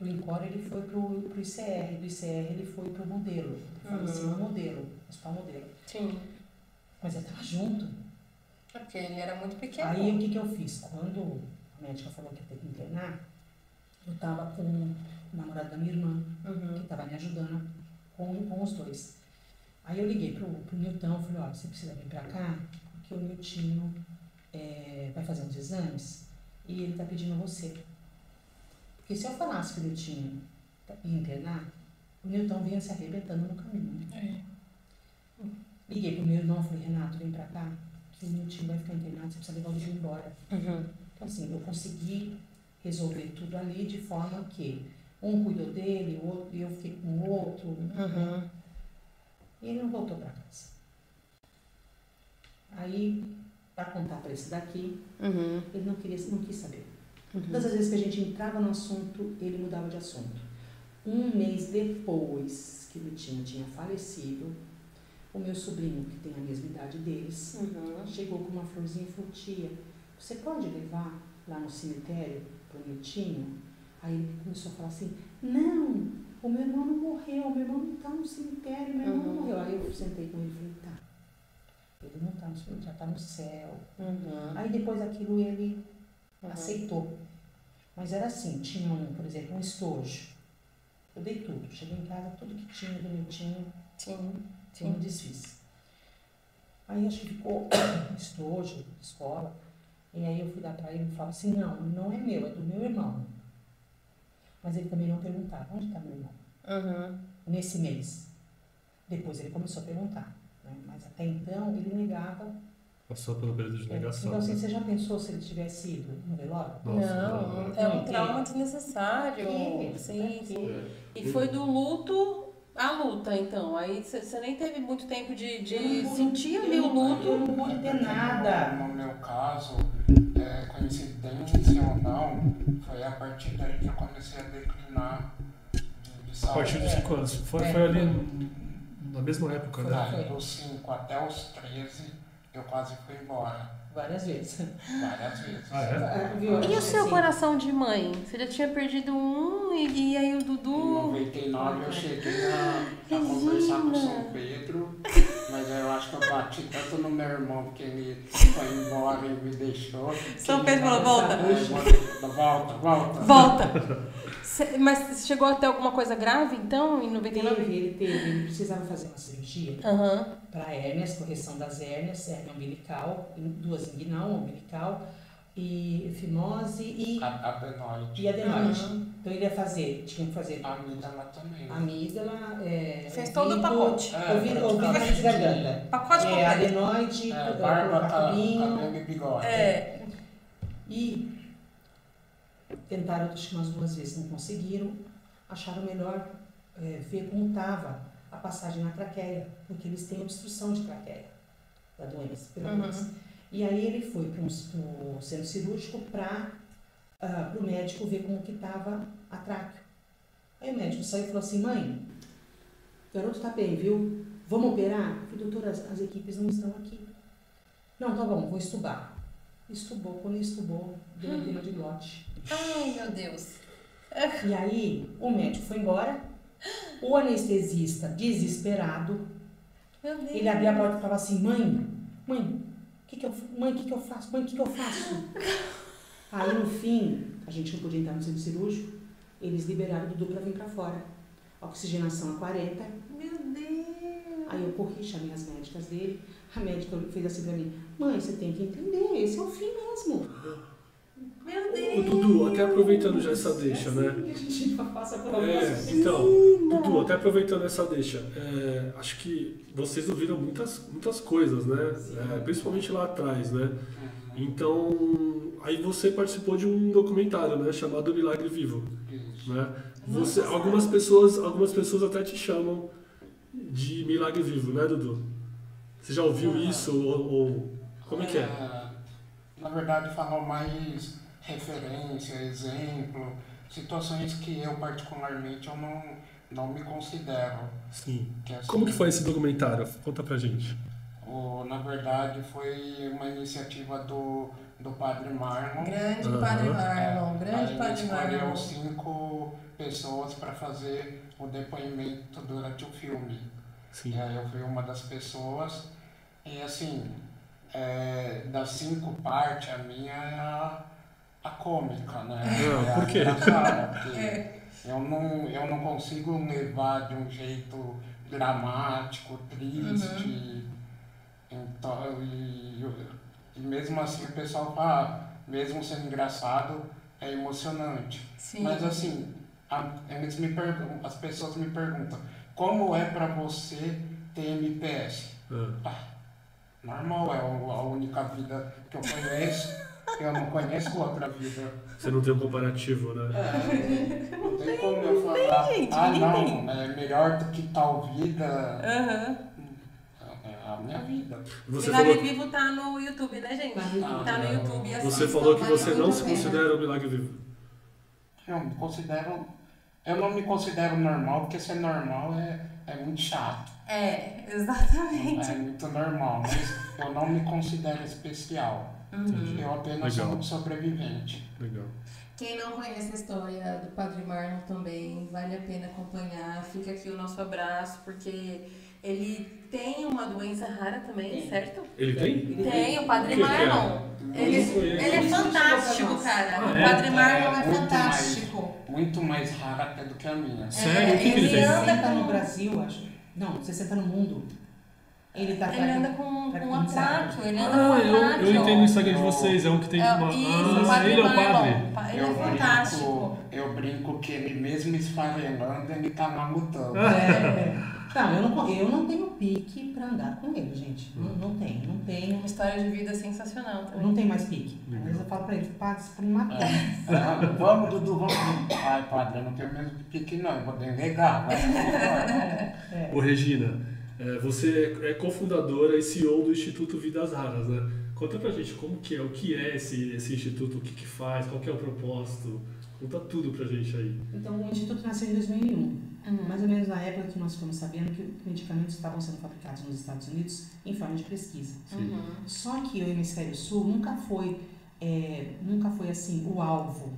Do Incor ele foi pro ICR, do ICR ele foi pro Modelo. Ele foi assim, no Modelo, Hospital Modelo. Sim. Mas ele estava junto. Porque ele era muito pequeno. Aí o que eu fiz? Quando a médica falou que ia ter que internar, eu estava com o namorado da minha irmã, Uhum. que estava me ajudando com os dois. Aí eu liguei pro Nilton, falei, ó, você precisa vir pra cá, porque o Niltinho vai fazer uns exames e ele tá pedindo você. Porque se eu falasse que o Niltinho ia internar, o Nilton vinha se arrebentando no caminho. Liguei pro meu irmão, falei, Renato, vem pra cá, que o Niltinho vai ficar internado, você precisa levar o Niltinho embora. Uhum. Então assim, eu consegui resolver tudo ali de forma que um cuidou dele, o outro, e eu fiquei com o outro. Uhum. E ele não voltou para casa. Aí, para contar para esse daqui, Uhum. ele não quis saber. Uhum. Todas as vezes que a gente entrava no assunto, ele mudava de assunto. Um mês depois que o Vitinho tinha falecido, o meu sobrinho, que tem a mesma idade deles, Uhum. chegou com uma florzinha e falou, tia, você pode levar lá no cemitério para o Vitinho? Aí ele começou a falar assim, não, o meu irmão não morreu, o meu irmão não está no cemitério, meu irmão não morreu. Aí eu sentei com ele e falei, tá, ele não está no cemitério, já está no céu. Uhum. Aí depois daquilo ele Uhum. aceitou. Mas era assim, tinha por exemplo, um estojo. Eu dei tudo, cheguei em casa, tudo que tinha do meu tinha, Sim. eu não desfiz. Aí acho que ficou estojo, escola, e aí eu fui dar para ele e falava assim, não, não é meu, é do meu irmão. Mas ele também não perguntava, onde está meu irmão? Uhum. Nesse mês. Depois ele começou a perguntar, né? Mas até então ele negava. Passou pelo período de negação. Então assim, você já pensou se ele tivesse ido no velório? Nossa, Não, não, é um não, trauma é. desnecessário. É, Sim, é. sim. E foi do luto à luta, então. Aí você nem teve muito tempo de sentir ali o Eu luto. não pude ter nada. No meu caso, coincidência ou não, foi a partir daí que eu comecei a declinar de A partir dos 5 anos. Foi ali na mesma época, né? Dos 5 até os 13, eu quase fui embora. Várias vezes. Várias vezes. Ah, é? E o seu coração de mãe? Você já tinha perdido um e aí o Em Dudu... 99 eu cheguei a conversar com o São Pedro, mas eu acho que eu bati tanto no meu irmão porque ele foi embora e me deixou. São Pedro falou, volta. Volta. Mas você chegou a ter alguma coisa grave, então, em 99? Ele precisava fazer uma cirurgia para hérnias, correção das hérnias, hérnia umbilical, duas inguinal, umbilical, e fimose e adenoide. Então ele ia fazer, tinha que fazer Amígdala também. Amígdala, fez todo o pacote. Ouvido, nariz, garganta. Pacote completo. Adenoide, barba, cabelo e bigode. E tentaram acho que umas 2 vezes, não conseguiram, acharam melhor ver como estava a passagem na traqueia, porque eles têm obstrução de traqueia da doença, pela doença. E aí ele foi para o centro cirúrgico para o médico ver como que estava a tráquea. Aí o médico saiu e falou assim, mãe, o garoto está bem, viu? Vamos operar? Eu falei, doutora, as equipes não estão aqui. Não, tá bom, vou estubar. Estubou, quando ele estubou, deu edema de glote. Ai, meu Deus. E aí, o médico foi embora, o anestesista, desesperado, Meu Deus. ele abria a porta e falava assim, mãe, o que que eu faço? Aí, no fim, a gente não podia entrar no centro cirúrgico, eles liberaram o Dudu para vir para fora. Oxigenação a 40. Meu Deus. Aí eu corri, chamei as médicas dele, a médica fez assim pra mim, mãe, você tem que entender, esse é o fim mesmo. Meu Deus. Ô, Dudu, até aproveitando já essa deixa, né? A gente passa por algumas Então, Dudu, até aproveitando essa deixa, acho que vocês ouviram muitas coisas, né? Principalmente lá atrás, né? Então, aí você participou de um documentário, né? Chamado Milagre Vivo, né? Algumas pessoas até te chamam de Milagre Vivo, né, Dudu? Você já ouviu isso ou como é que é? Na verdade, falou mais referência, exemplo, situações que eu particularmente eu não me considero. Sim. Assim, como que foi esse documentário? Conta pra gente. Na verdade, foi uma iniciativa do Padre Marlon. Grande Padre Marlon, grande Padre Marlon. Escolheu 5 pessoas para fazer o depoimento durante o filme. Sim. E aí eu fui uma das pessoas. E assim, das 5 partes, a minha é a cômica, né? Por quê? Porque eu não consigo levar de um jeito dramático, triste. Então, e mesmo assim o pessoal fala, mesmo sendo engraçado, é emocionante. Sim. Mas assim, as pessoas me perguntam, como é pra você ter MPS? Normal, é a única vida que eu conheço, eu não conheço outra vida. Você não tem um comparativo, né? Não tem como eu falar, não, é melhor do que tal vida. É a minha vida. Milagre Vivo tá no YouTube, né, gente? Tá no YouTube. Você falou que você não se considera um Milagre Vivo. Eu não me considero normal, porque ser normal é muito chato. Exatamente. É muito normal, mas eu não me considero especial. Eu apenas sou um sobrevivente. Legal. Quem não conhece a história do Padre Marlon também, vale a pena acompanhar. Fica aqui o nosso abraço, porque ele tem uma doença rara também, certo? Ele tem? Tem, o Padre O que Marlon. Ele é fantástico, cara. O Padre Marlon é fantástico. Muito mais raro até do que a minha. Sério? O que ele ele tem? anda 60 no Brasil, acho. Não, 60 no mundo. Ele anda com um atráqueo, ele anda com um atráqueo. Eu entendo o Instagram de vocês, é um que tem uma... Isso, o Padre ele é o padre? Marlon. Ele é fantástico. Eu brinco que ele mesmo esfarelando, ele tá mamutando. Não, eu não tenho pique pra andar com ele, gente. Não tenho. Uma história de vida sensacional Eu também. não tenho mais pique. Às vezes eu falo pra ele, padre, você pode me matar. Vamos, Dudu, vamos. Ai, padre, eu não tenho mesmo pique não, eu vou delegar. Ô, Regina, você é cofundadora e CEO do Instituto Vidas Raras, né? Conta pra gente como que é, o que é esse instituto, o que faz, qual que é o propósito. Conta tudo pra gente aí. Então, o Instituto nasceu em 2001. Mais ou menos na época que nós ficamos sabendo que medicamentos estavam sendo fabricados nos Estados Unidos em forma de pesquisa. Só que o Hemisfério Sul nunca foi assim, o alvo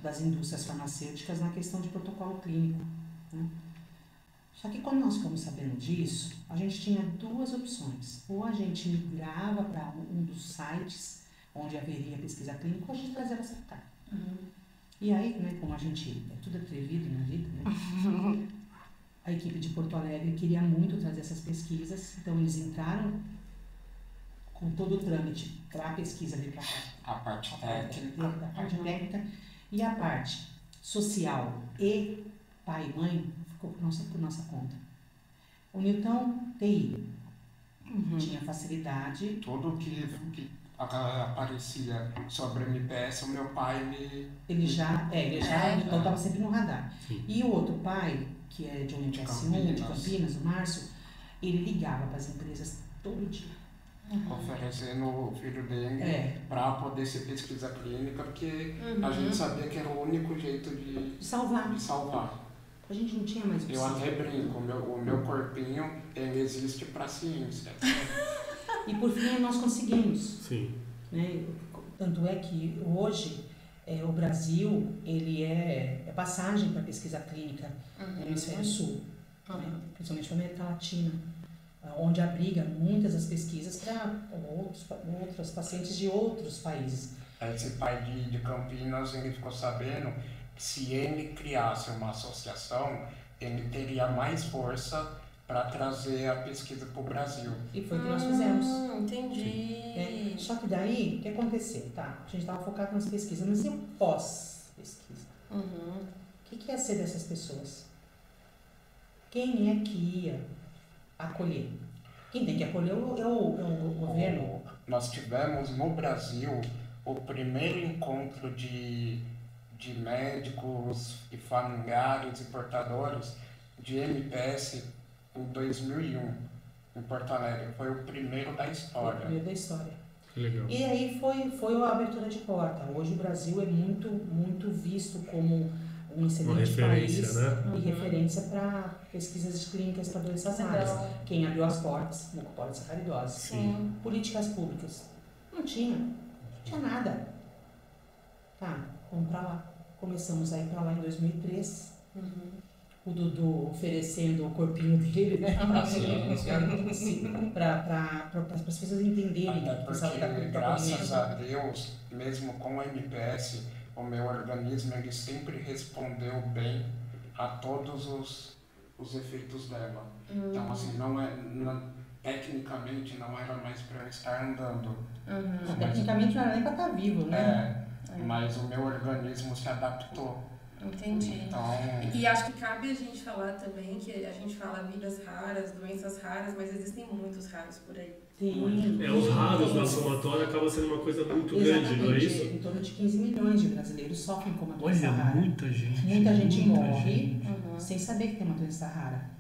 das indústrias farmacêuticas na questão de protocolo clínico, né? Só que quando nós ficamos sabendo disso, a gente tinha duas opções. Ou a gente migrava para um dos sites onde haveria pesquisa clínica, ou a gente trazia essa para cá. E aí, né, como a gente é tudo atrevido na vida, né, a equipe de Porto Alegre queria muito trazer essas pesquisas, então eles entraram com todo o trâmite para a pesquisa vir para cá. A parte técnica. A parte técnica e a parte social e pai e mãe ficou por nossa conta. O Newton TI tinha facilidade. Tudo que aparecia sobre MPS, o meu pai me... Ele já então estava sempre no radar. Sim. E o outro pai, que é de MPS 1, de Campinas, o Márcio, ele ligava para as empresas todo dia. Oferecendo o filho dele para poder ser pesquisa clínica, porque a gente sabia que era o único jeito de salvar. A gente não tinha mais opção. Eu até brinco, o meu corpinho, ele existe para a ciência. E por fim nós conseguimos. Sim. Né? Tanto é que hoje o Brasil ele é passagem para pesquisa clínica no Hemisfério Sul, né? Principalmente na América Latina, onde abriga muitas das pesquisas para outros pacientes de outros países. Esse pai de Campinas, ele ficou sabendo que se ele criasse uma associação, ele teria mais força para trazer a pesquisa para o Brasil. E foi o que nós fizemos. Entendi. Só que daí, o que aconteceu? Tá, a gente estava focado nas pesquisas, mas e o pós-pesquisa? O que ia ser dessas pessoas? Quem é que ia acolher? Quem tem que acolher é o governo. Nós tivemos no Brasil o primeiro encontro de médicos e familiares e portadores de MPS em 2001, em Porto Alegre. Foi o primeiro da história. O primeiro da história. Legal. E aí foi a abertura de porta. Hoje o Brasil é muito, muito visto como um excelente país, né? E referência para pesquisas clínicas para doenças raras. Quem abriu as portas, mucopolissacaridose. Sim. Políticas públicas. Não tinha nada. Tá, vamos para lá. Começamos a ir para lá em 2003. O Dudu oferecendo o corpinho dele, né? Para as pessoas entenderem. Até porque, graças a Deus, mesmo com o MPS, o meu organismo ele sempre respondeu bem a todos os efeitos dela. Então, assim, tecnicamente não era mais para eu estar andando. Tecnicamente não era nem para estar vivo, né? Mas o meu organismo se adaptou. Entendi. Então... E acho que cabe a gente falar também que a gente fala vidas raras, doenças raras, mas existem muitos raros por aí. Tem. Os raros na somatória acaba sendo uma coisa muito grande, não é isso? Em torno de 15 milhões de brasileiros sofrem com uma doença rara. Muita gente. Muita gente morre sem saber que tem uma doença rara.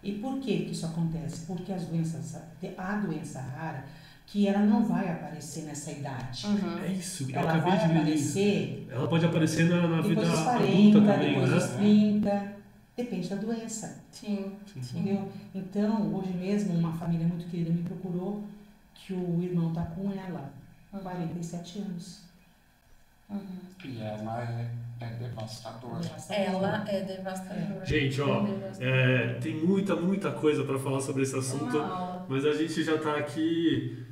E por que isso acontece? Porque a doença rara, que ela não vai aparecer nessa idade. É isso, eu ela acabei vai de aparecer. Ela pode aparecer na vida dos 40, adulta também, depois né? dos 30, depende da doença. Sim. Entendeu? Então, hoje mesmo, uma família muito querida me procurou que o irmão está com ela há 47 anos. E ela é devastadora. Ela é devastadora. Gente, tem muita coisa para falar sobre esse assunto, mas a gente já está aqui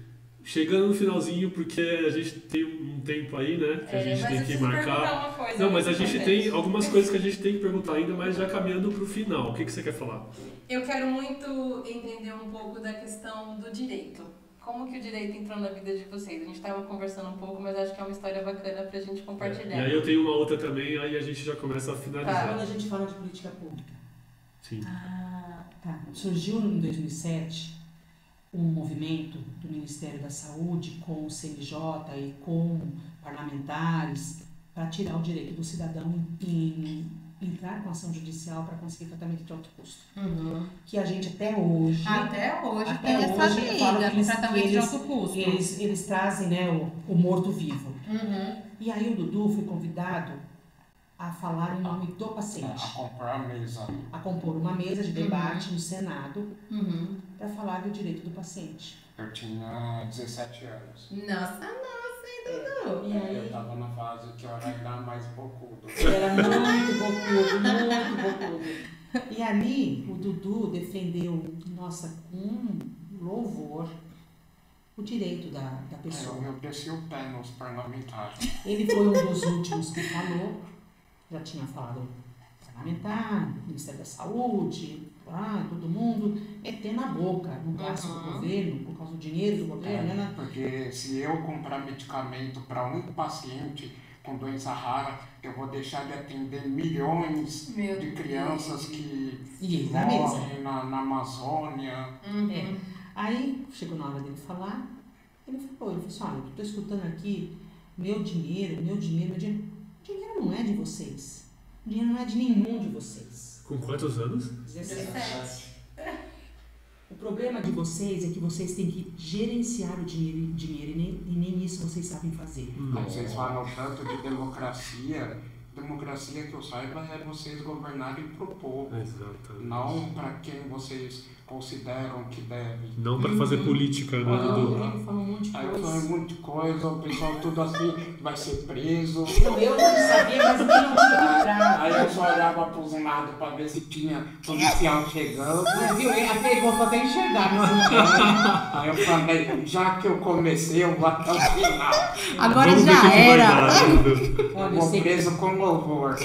chegando no finalzinho, porque a gente tem um tempo aí, né, que a gente tem que marcar. Não, mas a gente tem algumas coisas que a gente tem que perguntar ainda, mas já caminhando para o final. O que você quer falar? Eu quero muito entender um pouco da questão do direito. Como que o direito entrou na vida de vocês? A gente estava conversando um pouco, mas acho que é uma história bacana pra gente compartilhar. E aí eu tenho uma outra também, aí a gente já começa a finalizar. Quando a gente fala de política pública. Sim. Tá. Surgiu em 2007 um movimento do Ministério da Saúde com o CNJ e com parlamentares para tirar o direito do cidadão em entrar com ação judicial para conseguir tratamento de alto custo. Que a gente até hoje tem essa briga no tratamento de alto custo. Eles trazem, né, o morto-vivo. E aí o Dudu foi convidado a falar em nome do paciente. A comprar a mesa. A compor uma mesa de debate no Senado para falar do direito do paciente. Eu tinha 17 anos. Nossa, hein, Dudu? E aí, Eu tava na fase que eu era ainda mais bocudo. era muito bocudo. E ali, o Dudu defendeu, nossa, com louvor, o direito da pessoa. Eu desci o pé nos parlamentares. Ele foi um dos últimos que falou, já tinha falado parlamentar, Ministério da Saúde, todo mundo metendo a boca no gasto do governo, por causa do dinheiro do governo, né? Porque se eu comprar medicamento para um paciente com doença rara, eu vou deixar de atender milhões de crianças que morrem na Amazônia. Aí chegou na hora dele falar, ele falou assim, olha, eu estou escutando aqui, meu dinheiro não é de vocês. O dinheiro não é de nenhum de vocês. Com quantos anos? 17. O problema de vocês é que vocês têm que gerenciar o dinheiro e nem isso vocês sabem fazer. Vocês falam tanto de democracia. Democracia, que eu saiba, é vocês governarem pro povo. Exatamente. Não para quem vocês consideram que deve. Não para fazer política, né, Dudu? Ele falou um monte de Aí eu coisa. falei um monte de coisa, o pessoal tudo assim, vai ser preso. Não, eu não sabia, mas ele não tinha entrado. Aí eu só olhava pros lados para ver se tinha policial chegando. Viu? Ele pegou pra até enxergar. Aí eu falei, já que eu comecei, eu vou até o final. Agora Vamos ver o já que vai era. dar, Dudu. Olha, Eu eu vou sei preso com louvor.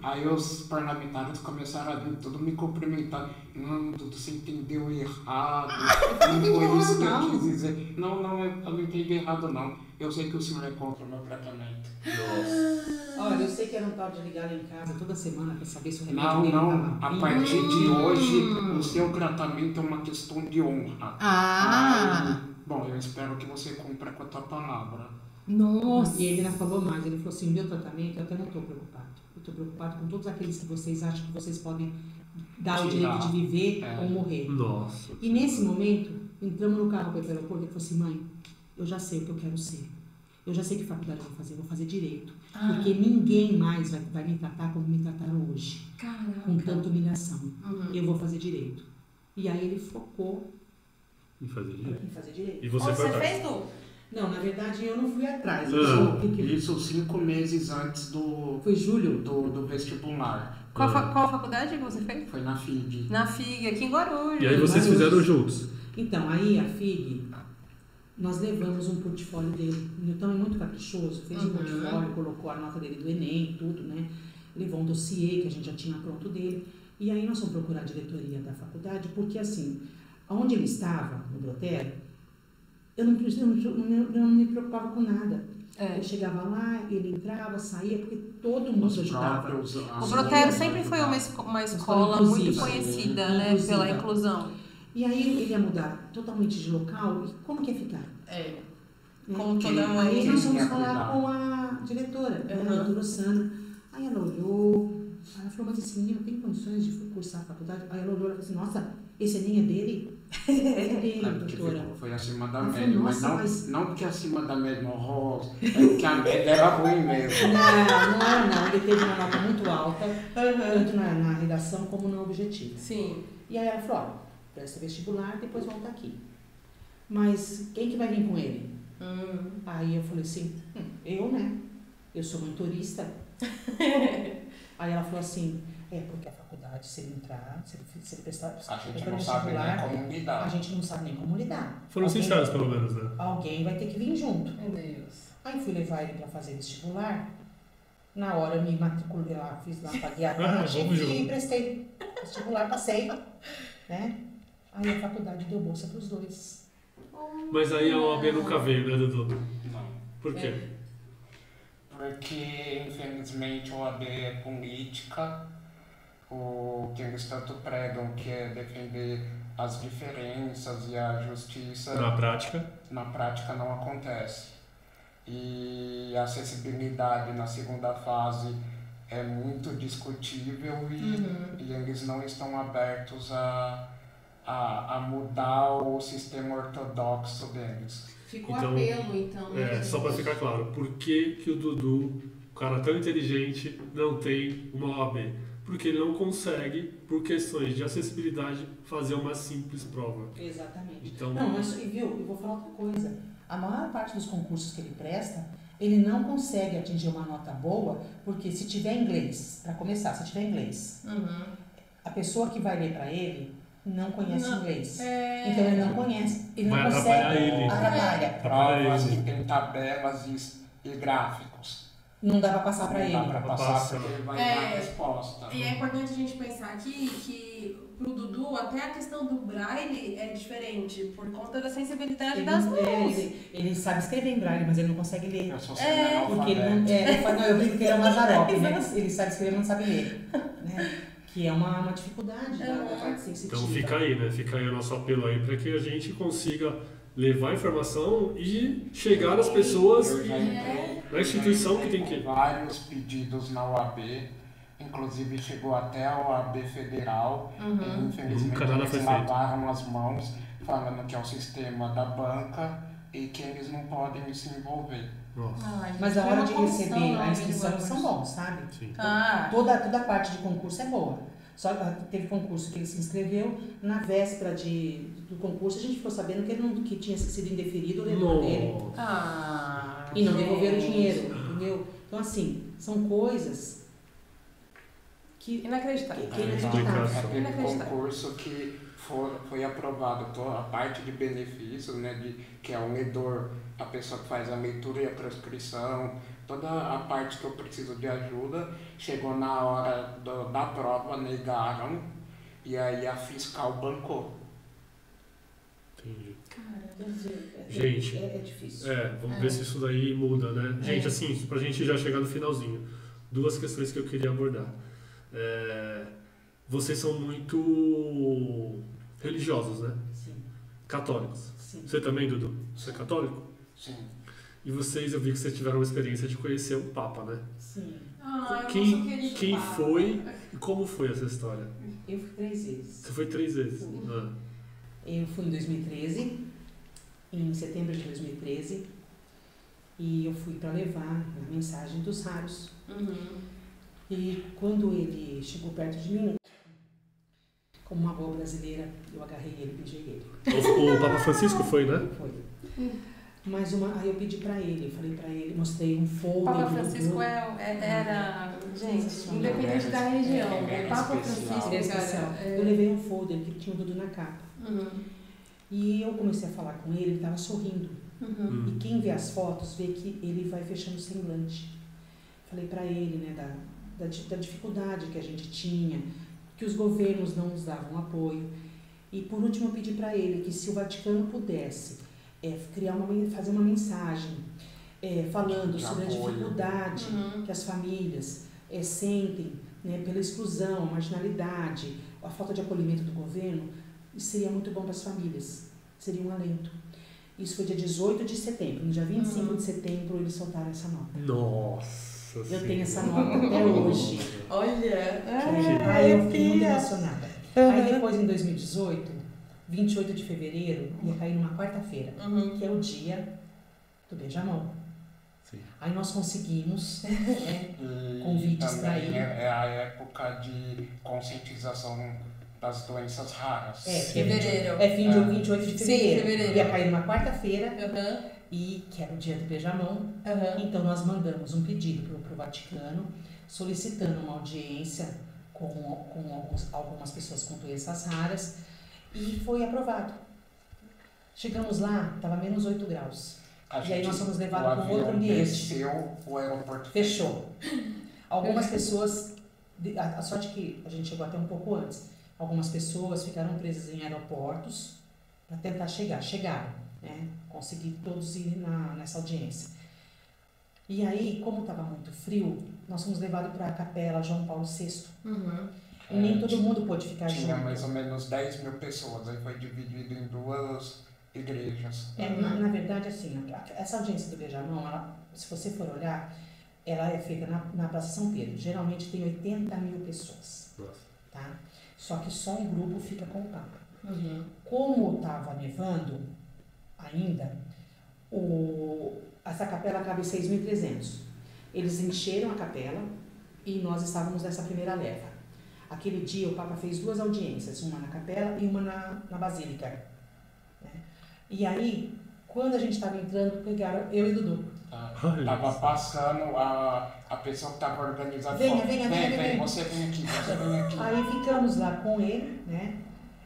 Aí os parlamentares começaram a vir tudo me cumprimentando. Não, Dudu, você entendeu errado. Não foi isso que eu quis dizer. Não, eu não entendi errado, não. Eu sei que o senhor é contra o meu tratamento. Olha, eu sei que era um tal de ligar lá em casa toda semana pra saber se o remédio dele Não. tava A partir de hoje, o seu tratamento é uma questão de honra. Bom, eu espero que você cumpra com a tua palavra. Nossa. E ele não falou mais, ele falou assim, meu tratamento, eu até não estou preocupado. Eu estou preocupado com todos aqueles que vocês acham que vocês podem dar o direito de viver ou morrer. Nossa. E nesse momento, entramos no carro para ir para o aeroporto, ele falou assim, mãe, eu já sei o que eu quero ser. Eu já sei que faculdade eu vou fazer direito. Porque ninguém mais vai me tratar como me trataram hoje. Caraca. Com tanta humilhação. Eu vou fazer direito. E aí ele focou Em fazer direito. em fazer direito. E você foi atrás? fez, Du? Não, na verdade eu não fui atrás. Isso 5 meses antes Foi julho. do vestibular. Qual faculdade que você fez? Foi na FIG. Na FIG, aqui em Guarulhos. E aí vocês fizeram juntos? Então, aí a FIG, nós levamos um portfólio dele. O Newton é muito caprichoso, fez um portfólio, colocou a nota dele do Enem, tudo, né? Levou um dossiê que a gente já tinha pronto dele. E aí nós fomos procurar a diretoria da faculdade, porque assim, onde ele estava, no Brotero, eu não me preocupava com nada. Eu chegava lá, ele entrava, saía, porque todo mundo ajudava. O Brotero sempre foi uma escola muito conhecida, né, pela inclusão. E aí ele ia mudar totalmente de local, e como que ia ficar? Como toda mãe. Aí nós fomos falar com a diretora, a doutora Sandra. Aí ela olhou, ela falou, mas esse menino tem condições de cursar a faculdade? Aí ela olhou e falou assim, nossa, esse Enem é dele? É dele, doutora. Foi acima da Ela média, falou, mas nossa, não porque acima da média horrorosa, é porque a média era ruim mesmo. Não era não, ele teve uma nota muito alta, tanto na redação como no objetivo. Sim. E aí ela falou, ó, presta vestibular, depois volta aqui. Mas quem que vai vir com ele? Aí eu falei assim, eu, né? Eu sou mentorista. Aí ela falou assim, porque a faculdade, se ele entrar, se ele prestar A gente não sabe nem como lidar. a gente não sabe nem como lidar. Foram sinceros, pelo menos, né? Alguém vai ter que vir junto. Meu Deus. Aí fui levar ele para fazer vestibular. Na hora eu me matriculei lá, fiz lá, paguei a taxa e prestei vestibular, passei, né? Aí a faculdade deu bolsa para os dois. Mas aí a OAB nunca veio, né, Dudu? Não. Por quê? Porque, infelizmente, a OAB é política. O que eles tanto pregam, que é defender as diferenças e a justiça, Na prática? na prática não acontece. E a acessibilidade na segunda fase é muito discutível e eles não estão abertos a mudar o sistema ortodoxo deles. Ficou Então, apelo, então. Só pra ficar claro, por que o Dudu o cara tão inteligente não tem uma OAB? Porque ele não consegue, por questões de acessibilidade, fazer uma simples prova. Exatamente. Então, não, mas viu, eu vou falar outra coisa. A maior parte dos concursos que ele presta, ele não consegue atingir uma nota boa, porque se tiver inglês, para começar, se tiver inglês, a pessoa que vai ler para ele não conhece inglês. Então ele não conhece, ele vai não consegue. ele. Atrapalha. Provas que tem tabelas e gráficos. Não dá para passar para ele. Não dá para passar, porque ele vai dar a resposta. E é importante a gente pensar aqui que pro Dudu até a questão do braille é diferente, por conta da sensibilidade das mãos. Ele sabe escrever em braille, mas ele não consegue ler. Eu sou Porque ele não, eu brinco que ele é um Mazarop, né? Ele sabe escrever, mas não sabe ler. Né? Que é uma dificuldade da parte sensitiva. Então fica aí, né? Fica aí o nosso apelo aí para que a gente consiga levar a informação e chegar às pessoas na instituição que tem que ir. Vários pedidos na OAB, inclusive chegou até a OAB Federal, e infelizmente eles lavaram as mãos, falando que é o sistema da banca e que eles não podem se envolver. Mas a hora de receber a inscrição são bons, sabe? Sim. Toda a parte de concurso é boa. Só que teve concurso que ele se inscreveu, na véspera do concurso a gente ficou sabendo que tinha sido indeferido o retorno dele. E não devolveram o dinheiro, entendeu? Então assim, são coisas que inacreditável. Aquele concurso que foi aprovado toda a parte de benefícios, né, que é o medor, a pessoa que faz a leitura e a transcrição, toda a parte que eu preciso de ajuda, chegou na hora da prova, negaram, e aí a fiscal bancou. Entendi. Gente, é difícil. Vamos ver se isso daí muda, né? Gente, assim, pra gente já chegar no finalzinho, duas questões que eu queria abordar. Vocês são muito religiosos, né? Sim. Católicos. Sim. Você também, Dudu? Você é católico? Sim. E vocês, eu vi que vocês tiveram uma experiência de conhecer o Papa, né? Sim. Quem foi e como foi essa história? Eu fui 3 vezes. Você foi 3 vezes? Eu fui em 2013, em setembro de 2013, e eu fui para levar a mensagem dos raros. E quando ele chegou perto de mim, como uma boa brasileira, eu agarrei ele e beijei ele. O Papa Francisco foi, né? Foi. Mas aí eu pedi pra ele, falei pra ele, mostrei um folder. Papa Francisco era, gente, independente da região. Papa Francisco, cara. Eu levei um folder que tinha o Dudu na capa. E eu comecei a falar com ele tava sorrindo. E quem vê as fotos vê que ele vai fechando o semblante. Falei pra ele, né, da dificuldade que a gente tinha, que os governos não nos davam apoio. E por último eu pedi pra ele que se o Vaticano pudesse fazer uma mensagem falando sobre a dificuldade que as famílias sentem, né, pela exclusão, marginalidade, a falta de acolhimento do governo, isso seria muito bom para as famílias, seria um alento. Isso foi dia 18 de setembro, no dia 25 de setembro eles soltaram essa nota. Nossa! Eu tenho essa nota até hoje. Olha! Aí eu fiquei muito emocionada. Aí depois, em 2018, 28 de fevereiro, ia cair numa quarta-feira, que é o dia do beijamão. Sim. Aí nós conseguimos convites para ele. É a época de conscientização das doenças raras. Fevereiro. Fim de 28 de fevereiro. Sim, fevereiro. Ia cair numa quarta-feira, e que era o dia do beijamão. Então nós mandamos um pedido para o Vaticano, solicitando uma audiência com algumas pessoas com doenças raras, e foi aprovado. Chegamos lá, estava menos 8 graus. E aí nós fomos levados para um outro ambiente. Desceu, o aeroporto fechou. Algumas pessoas, a sorte que a gente chegou até um pouco antes, algumas pessoas ficaram presas em aeroportos para tentar chegaram, né? Consegui todos ir nessa audiência. E aí, como estava muito frio, nós fomos levados para a capela João Paulo VI. E nem todo mundo pôde ficar junto. Tinha mais ou menos 10 mil pessoas, aí foi dividido em 2 igrejas. Na verdade, assim, essa audiência do beijamão, se você for olhar, ela é feita na Praça São Pedro. Geralmente tem 80 mil pessoas. Tá? Só que só um grupo fica com o Papa. Como estava nevando ainda, essa capela cabe 6.300. Eles encheram a capela e nós estávamos nessa primeira leva. Aquele dia o Papa fez 2 audiências, uma na capela e uma na Basílica. Né? E aí, quando a gente estava entrando, pegaram eu e Dudu. Tava passando a pessoa que estava organizando. Vem. Você vem aqui. Aí ficamos lá com ele, né?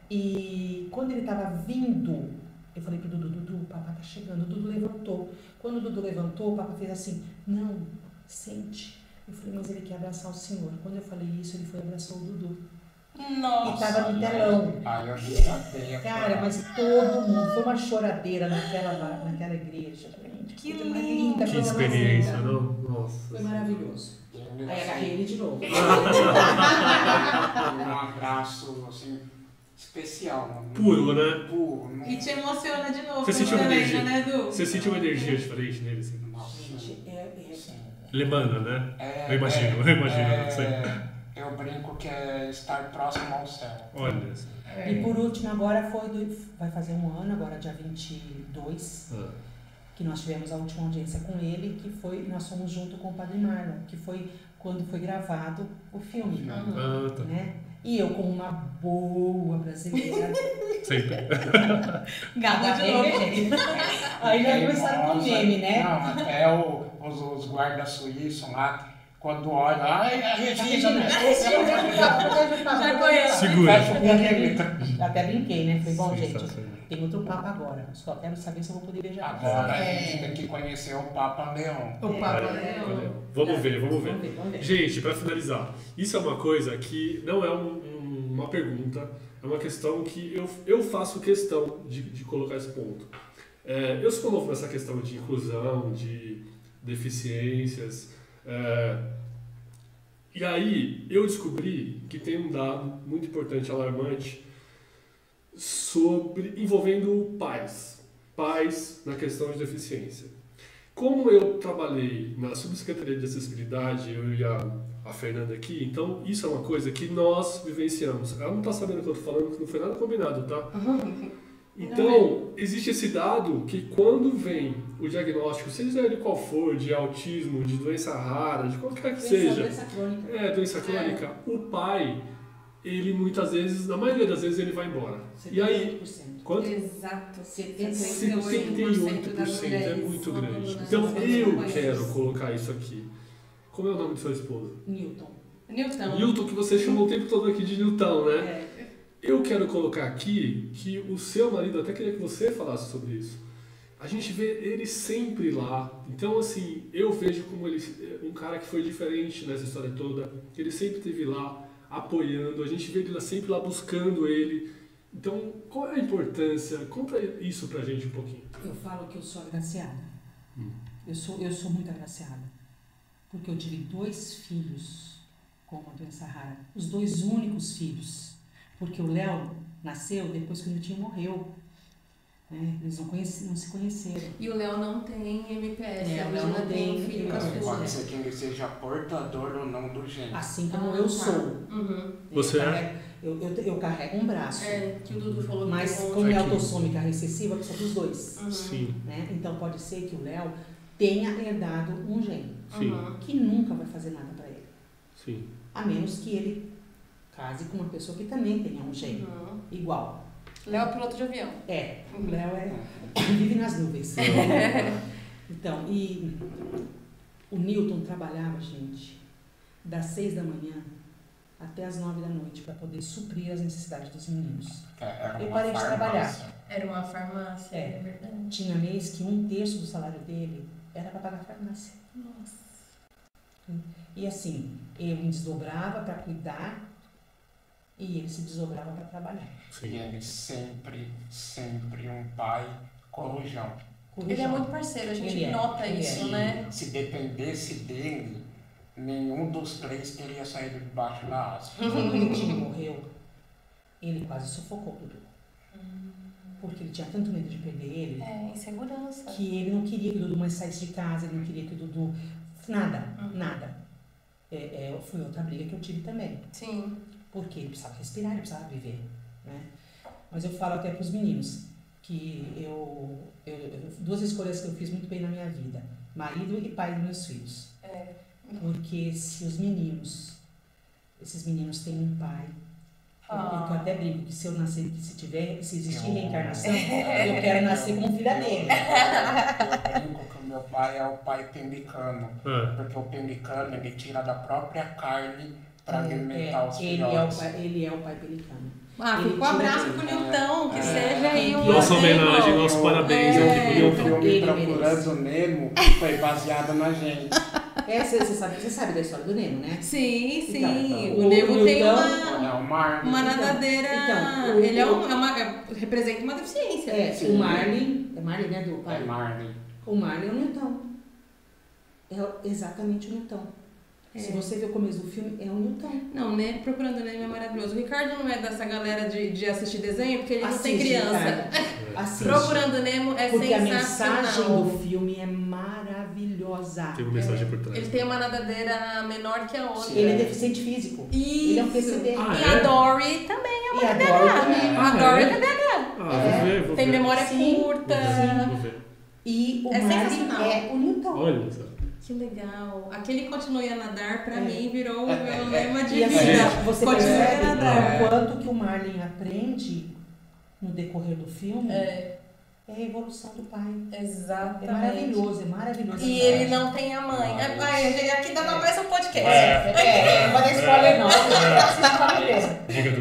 E quando ele estava vindo, eu falei pro Dudu, o Papa tá chegando. O Dudu levantou. Quando o Dudu levantou, o Papa fez assim, não, sente. Eu falei, mas ele quer abraçar o Senhor. Quando eu falei isso, ele foi e abraçou o Dudu. Nossa! E tava no telão. Aí eu já Cara, mas todo mundo, foi uma choradeira naquela igreja. Gente, Que coisa mais linda, Que coisa mais experiência, linda. não? Nossa. Foi maravilhoso. Aí agarrei ele de novo. Um abraço, assim, especial. Puro, né? Puro. E te emociona de novo. Você sentiu uma energia? Né, Edu? Você sentiu uma energia diferente nele, assim? Gente, Ele emana, né? Eu imagino, não sei. Eu brinco que é estar próximo ao céu. Olha. E por último, agora vai fazer um ano, agora dia 22, que nós tivemos a última audiência com ele, que foi, nós fomos junto com o Padre Marlon, que foi quando foi gravado o filme. Tá. Né? E eu, como uma boa brasileira. Sempre. Gaba de novo. Aí já começaram com o meme, né? Não, até os guardas suíços lá, quando olham, ai, a Regina, Já conheço. Segura. Eu até brinquei, né? Falei, bom, gente, Sensacional. tem outro Papa agora. Só quero saber se eu vou poder beijar. Agora a gente tem que conhecer o Papa Leão. O Papa Olha, vamos ver. Vamos ver. Gente, para finalizar, isso é uma coisa que não é uma pergunta, é uma questão que eu faço questão de colocar esse ponto. Eu sou novo nessa questão de inclusão, de deficiências, e aí eu descobri que tem um dado muito importante, alarmante, envolvendo pais na questão de deficiência. Como eu trabalhei na subsecretaria de acessibilidade, eu e a Fernanda aqui, então isso é uma coisa que nós vivenciamos. Ela não está sabendo o que eu estou falando, que não foi nada combinado, tá? Então, existe esse dado que quando vem o diagnóstico, seja ele qual for, de autismo, de doença rara, de qualquer que seja, doença crônica, o pai, ele muitas vezes, na maioria das vezes, ele vai embora. E aí, quanto? Exato. 78% das mulheres é muito grande. abandonadas Então, pelos eu companheiros. quero colocar isso aqui. Como é o nome do seu esposo? Newton. Newton, que você chamou o tempo todo aqui de Newton, né? É. Eu quero colocar aqui que o seu marido, até queria que você falasse sobre isso. A gente vê ele sempre lá. Então, assim, eu vejo como ele um cara que foi diferente nessa história toda. Ele sempre esteve lá, apoiando. A gente vê ele sempre lá buscando ele. Então, qual é a importância? Conta isso pra gente um pouquinho. Eu falo que eu sou agraciada. Eu sou muito agraciada. Porque eu tive 2 filhos com uma doença rara. Os 2 únicos filhos. Porque o Léo nasceu depois que o Niltinho morreu. Né? Eles não se conheceram. E o Léo não tem MPS, a o Léo Regina não tem tem um filho com as MPS. Pode pessoas. ser que ele seja portador ou não do gene. Assim como eu sou. Você Eu carrego um braço. Que o Dudu falou. Mas que como é Aqui. autossômica recessiva, eu sou dos 2. Sim, Né? Então pode ser que o Léo tenha herdado um gene. sim, Que nunca vai fazer nada para ele. sim. A menos que ele case com uma pessoa que também tenha um gene igual. Léo é piloto de avião. O Léo vive nas nuvens. Então, e o Newton trabalhava, gente, das 6 da manhã até as 9 da noite para poder suprir as necessidades dos meninos. Eu parei de trabalhar. Era uma farmácia, é verdade. Tinha mês que 1/3 do salário dele era para pagar a farmácia. Nossa. E assim, eu me desdobrava para cuidar e ele se desdobrava para trabalhar. E ele sempre um pai corujão. Ele é muito parceiro, a gente nota isso, né? Se dependesse dele, nenhum dos 3 teria saído debaixo da asa. Quando o Niltinho morreu, ele quase sufocou o Dudu. Porque ele tinha tanto medo de perder ele. Insegurança. Que ele não queria que o Dudu mais saísse de casa, ele não queria que o Dudu... Nada. Foi outra briga que eu tive também. Sim. Porque ele precisava respirar, ele precisava viver. Né? Mas eu falo até para os meninos que 2 escolhas que eu fiz muito bem na minha vida. Marido e pai dos meus filhos. Porque se esses meninos têm um pai, eu até brinco que se eu nascer, que se existir reencarnação, eu quero nascer como filha dele. Eu brinco que o meu pai é o pai pelicano, porque o pelicano ele tira da própria carne para alimentar os filhotes. Ele é o pai pelicano. Fica um abraço pro Nilton, que seja aí um nossa homenagem, nosso parabéns aqui pro Nilton. O filme Procurando Nemo foi baseado na gente. Você sabe da história do Nemo, né? Sim. Então, o Nemo tem uma nadadeira. Então, ele representa uma deficiência. O Marlin. É Marlin, né? Do pai? É Marlin. O Marlin é o Newton. É exatamente o Newton. Se você ver o começo do filme, é o Newton. Não, né? Procurando Nemo é maravilhoso. O Ricardo não é dessa galera de assistir desenho, porque ele não tem criança. Procurando Nemo é porque sensacional. Porque a mensagem do filme é maravilhosa. Tem uma mensagem por trás. Ele tem uma nadadeira menor que a outra. Ele é deficiente físico. Isso. Ele é um PCD. E a Dory também é uma TDAH. A Dory é TDAH. Vou ver. Tem memória curta. Vou ver. E o Marlin é o Newton. Olha só. Que legal. Aquele continue a nadar, pra mim, virou o meu lema de vida. Assim, você percebe o quanto que o Marlin aprende no decorrer do filme é a evolução do pai. Exatamente. É maravilhoso. E ele não tem a mãe. Aqui dá pra mais um podcast. Não vai dar spoiler não.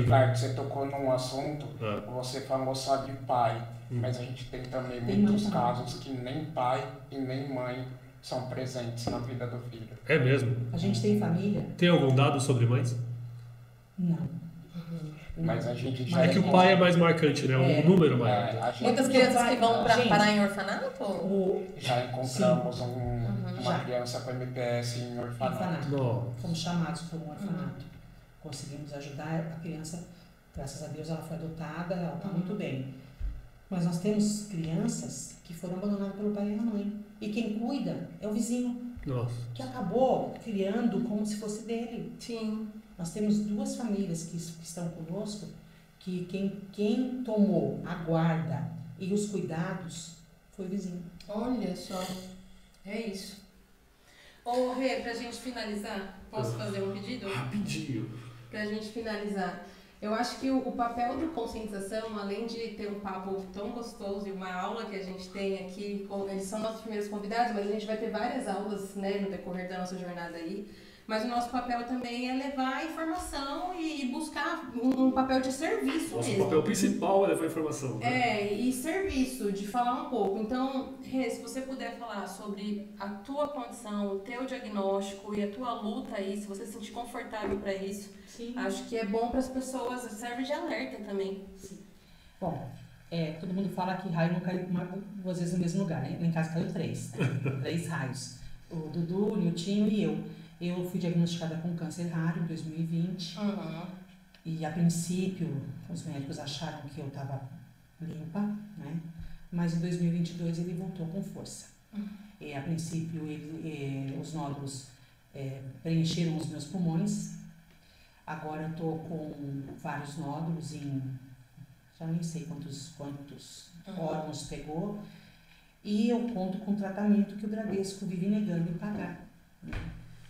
Ricardo, você tocou num assunto, você falou só de pai, mas a gente tem também muitos casos que nem pai e nem mãe são presentes na vida do filho. É mesmo? A gente tem família? Tem algum dado sobre mães? Não. Mas a gente já... É que o pai é mais marcante, né? Um número maior. Muitas crianças que vão parar em orfanato? Já encontramos uma criança com MPS em orfanato. Fomos chamados para um orfanato. Conseguimos ajudar a criança. Graças a Deus ela foi adotada, ela está muito bem. Mas nós temos crianças que foram abandonadas pelo pai e a mãe. E quem cuida é o vizinho. Nossa. Que acabou criando como se fosse dele. Sim. Nós temos 2 famílias que estão conosco, que quem tomou a guarda e os cuidados foi o vizinho. Olha só. É isso. Ô, Rê, pra gente finalizar, posso fazer um pedido? Rapidinho. Pra gente finalizar. Eu acho que o papel de conscientização, além de ter um papo tão gostoso e uma aula que a gente tem aqui, eles são nossos primeiros convidados, mas a gente vai ter várias aulas, né, no decorrer da nossa jornada aí. Mas o nosso papel também é levar informação e buscar um papel de serviço mesmo. O papel principal é levar informação. Né? E serviço, de falar um pouco. Então, Rê, se você puder falar sobre a tua condição, o teu diagnóstico e a tua luta aí, se você se sentir confortável para isso, sim, acho que é bom para as pessoas, serve de alerta também. Sim. Bom, todo mundo fala que raio não cai 2 vezes no mesmo lugar, né? Lá em casa caiu 3, né? 3 raios. O Dudu, o Niltinho e eu. Eu fui diagnosticada com câncer raro em 2020 e a princípio os médicos acharam que eu estava limpa, né? Mas em 2022 ele voltou com força. E a princípio os nódulos preencheram os meus pulmões. Agora eu estou com vários nódulos já nem sei quantos órgãos pegou, e eu conto com tratamento que o Bradesco vive negando em pagar, né?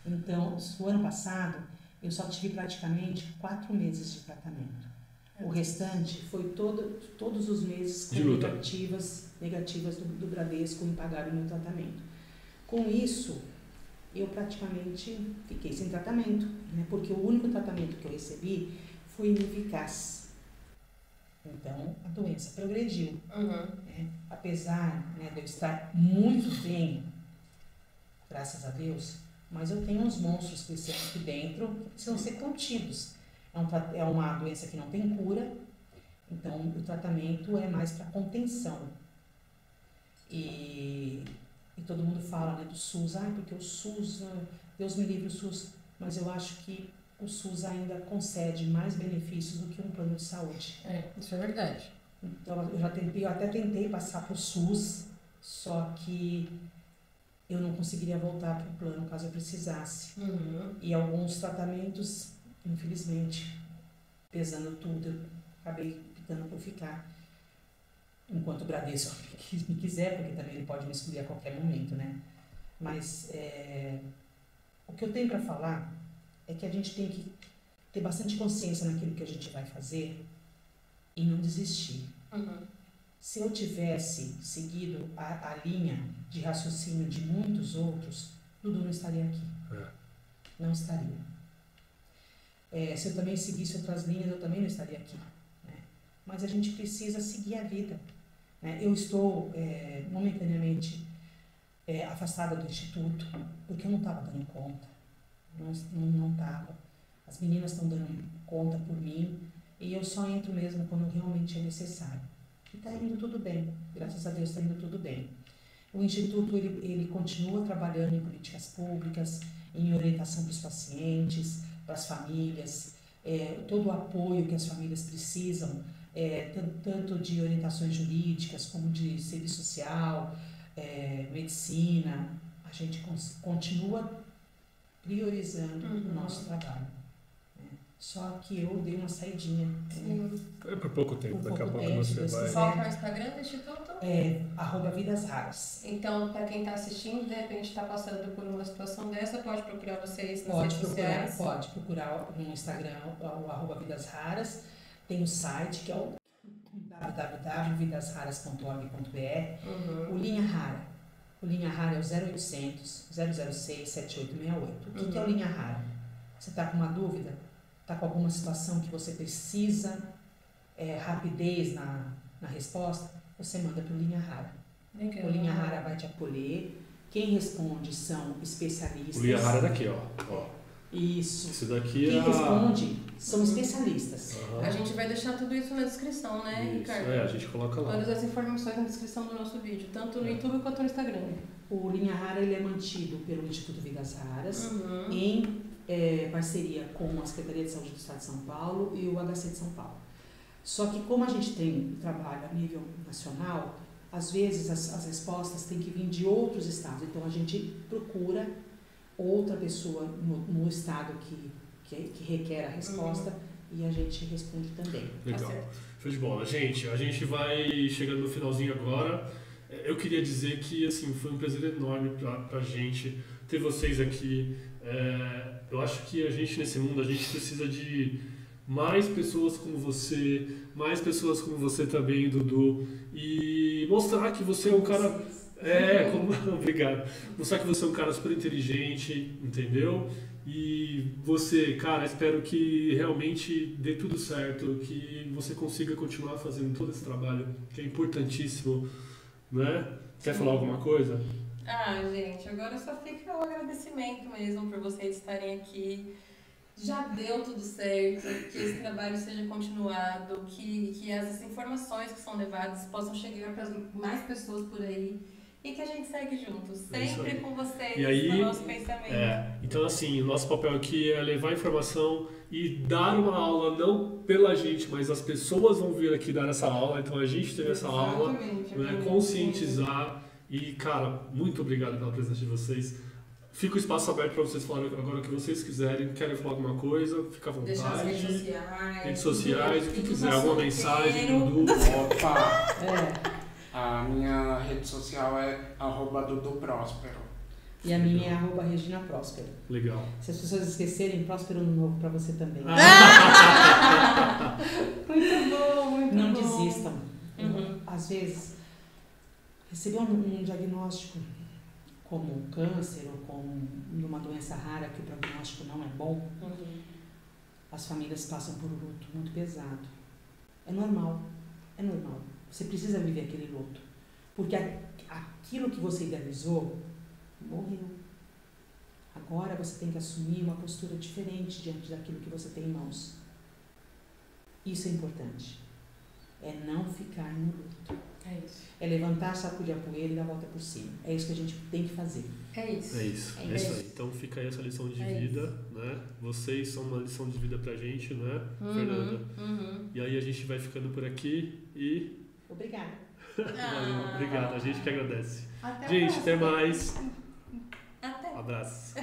Então, o ano passado, eu só tive praticamente 4 meses de tratamento. O restante foi todos os meses com negativas do Bradesco em pagar o meu tratamento. Com isso, eu praticamente fiquei sem tratamento, né? Porque o único tratamento que eu recebi foi ineficaz. Então, a doença progrediu. Né? Apesar, né, de eu estar muito bem, graças a Deus, mas eu tenho uns monstros crescendo aqui dentro que precisam ser contidos. É uma doença que não tem cura, então o tratamento é mais para contenção. E todo mundo fala, né, do SUS, porque o SUS, Deus me livre o SUS, mas eu acho que o SUS ainda concede mais benefícios do que um plano de saúde. Isso é verdade. Então eu até tentei passar para o SUS, só que eu não conseguiria voltar para o plano caso eu precisasse. E alguns tratamentos, infelizmente, pesando tudo, eu acabei optando por ficar. Enquanto o Bradesco me quiser, porque também ele pode me excluir a qualquer momento, né? Mas O que eu tenho para falar é que a gente tem que ter bastante consciência naquilo que a gente vai fazer e não desistir. Se eu tivesse seguido a linha de raciocínio de muitos outros, Dudu não estaria aqui. Não estaria. Se eu também seguisse outras linhas, eu também não estaria aqui. Né? Mas a gente precisa seguir a vida. Né? Eu estou momentaneamente afastada do Instituto, porque eu não estava dando conta. Não estava. As meninas estão dando conta por mim, e eu só entro mesmo quando realmente é necessário. E está indo tudo bem, graças a Deus está indo tudo bem. O Instituto ele continua trabalhando em políticas públicas, em orientação para os pacientes, para as famílias, todo o apoio que as famílias precisam, tanto de orientações jurídicas como de serviço social, medicina. A gente continua priorizando o nosso trabalho. Só que eu dei uma saidinha. Por pouco tempo, daqui a pouco você vai... Qual que é o Instagram do Instituto? @Vidas Raras. Então, para quem está assistindo, de repente está passando por uma situação dessa, pode procurar vocês nas redes sociais? Pode procurar no Instagram, o @Vidas Raras. Tem o site, que é o www.vidasraras.org.br. O Linha Rara. O Linha Rara é o 0800 006 7868. O que é o Linha Rara? Você está com uma dúvida? Está com alguma situação que você precisa rapidez na resposta? Você manda para o Linha Rara. O Linha Rara vai te acolher. Quem responde são especialistas. O Linha Rara é daqui, ó. Isso. Isso daqui Quem responde são especialistas. A gente vai deixar tudo isso na descrição, né, isso, Ricardo? a gente coloca lá. Todas as informações na descrição do nosso vídeo, tanto no YouTube quanto no Instagram. O Linha Rara ele é mantido pelo Instituto Vidas Raras em parceria com a Secretaria de Saúde do Estado de São Paulo e o HC de São Paulo. Só que como a gente tem trabalho a nível nacional, às vezes as respostas têm que vir de outros estados. Então a gente procura outra pessoa no estado que requer a resposta e a gente responde também. Legal. Show de bola. Gente, a gente vai chegando no finalzinho agora. Eu queria dizer que assim, foi um prazer enorme pra gente ter vocês aqui. Eu acho que a gente nesse mundo, a gente precisa de mais pessoas como você, mais pessoas como você também, Dudu, e mostrar que você é um cara... Obrigado. Mostrar que você é um cara super inteligente, entendeu? E você, cara, espero que realmente dê tudo certo, que você consiga continuar fazendo todo esse trabalho, que é importantíssimo, né? Quer falar alguma coisa? Gente, agora só fica o agradecimento mesmo por vocês estarem aqui. Já deu tudo certo, que esse trabalho seja continuado, que as informações que são levadas possam chegar para mais pessoas por aí. E que a gente segue juntos, sempre com vocês, e aí, no nosso pensamento. Então, assim, o nosso papel aqui é levar informação e dar uma aula, não pela gente, mas as pessoas vão vir aqui dar essa aula. Então, a gente teve essa aula, né, conscientizar. E, cara, muito obrigado pela presença de vocês. Fica o espaço aberto para vocês falarem agora o que vocês quiserem. Querem falar alguma coisa, fica à vontade. Deixar as redes sociais. O que quiser, alguma mensagem, Dudu. Opa! A minha rede social é @DuduPróspero. E a minha é @Regina Próspero. Legal. Se as pessoas esquecerem, próspero ano novo para você também. Muito bom, muito Não bom. desistam. Às vezes, receber um diagnóstico como um câncer ou como uma doença rara que o prognóstico não é bom, as famílias passam por um luto muito pesado. É normal. Você precisa viver aquele luto. Porque aquilo que você idealizou morreu. Agora você tem que assumir uma postura diferente diante daquilo que você tem em mãos. Isso é importante. É não ficar no luto. É isso. É levantar, sacudir a poeira e dar a volta por cima. É isso que a gente tem que fazer. É isso. É isso aí. Então fica aí essa lição de vida, né? Vocês são uma lição de vida pra gente, né, Fernanda? E aí a gente vai ficando por aqui e... Obrigada. Valeu, obrigado. A gente que agradece. Até gente, até mais. Até. Abraço.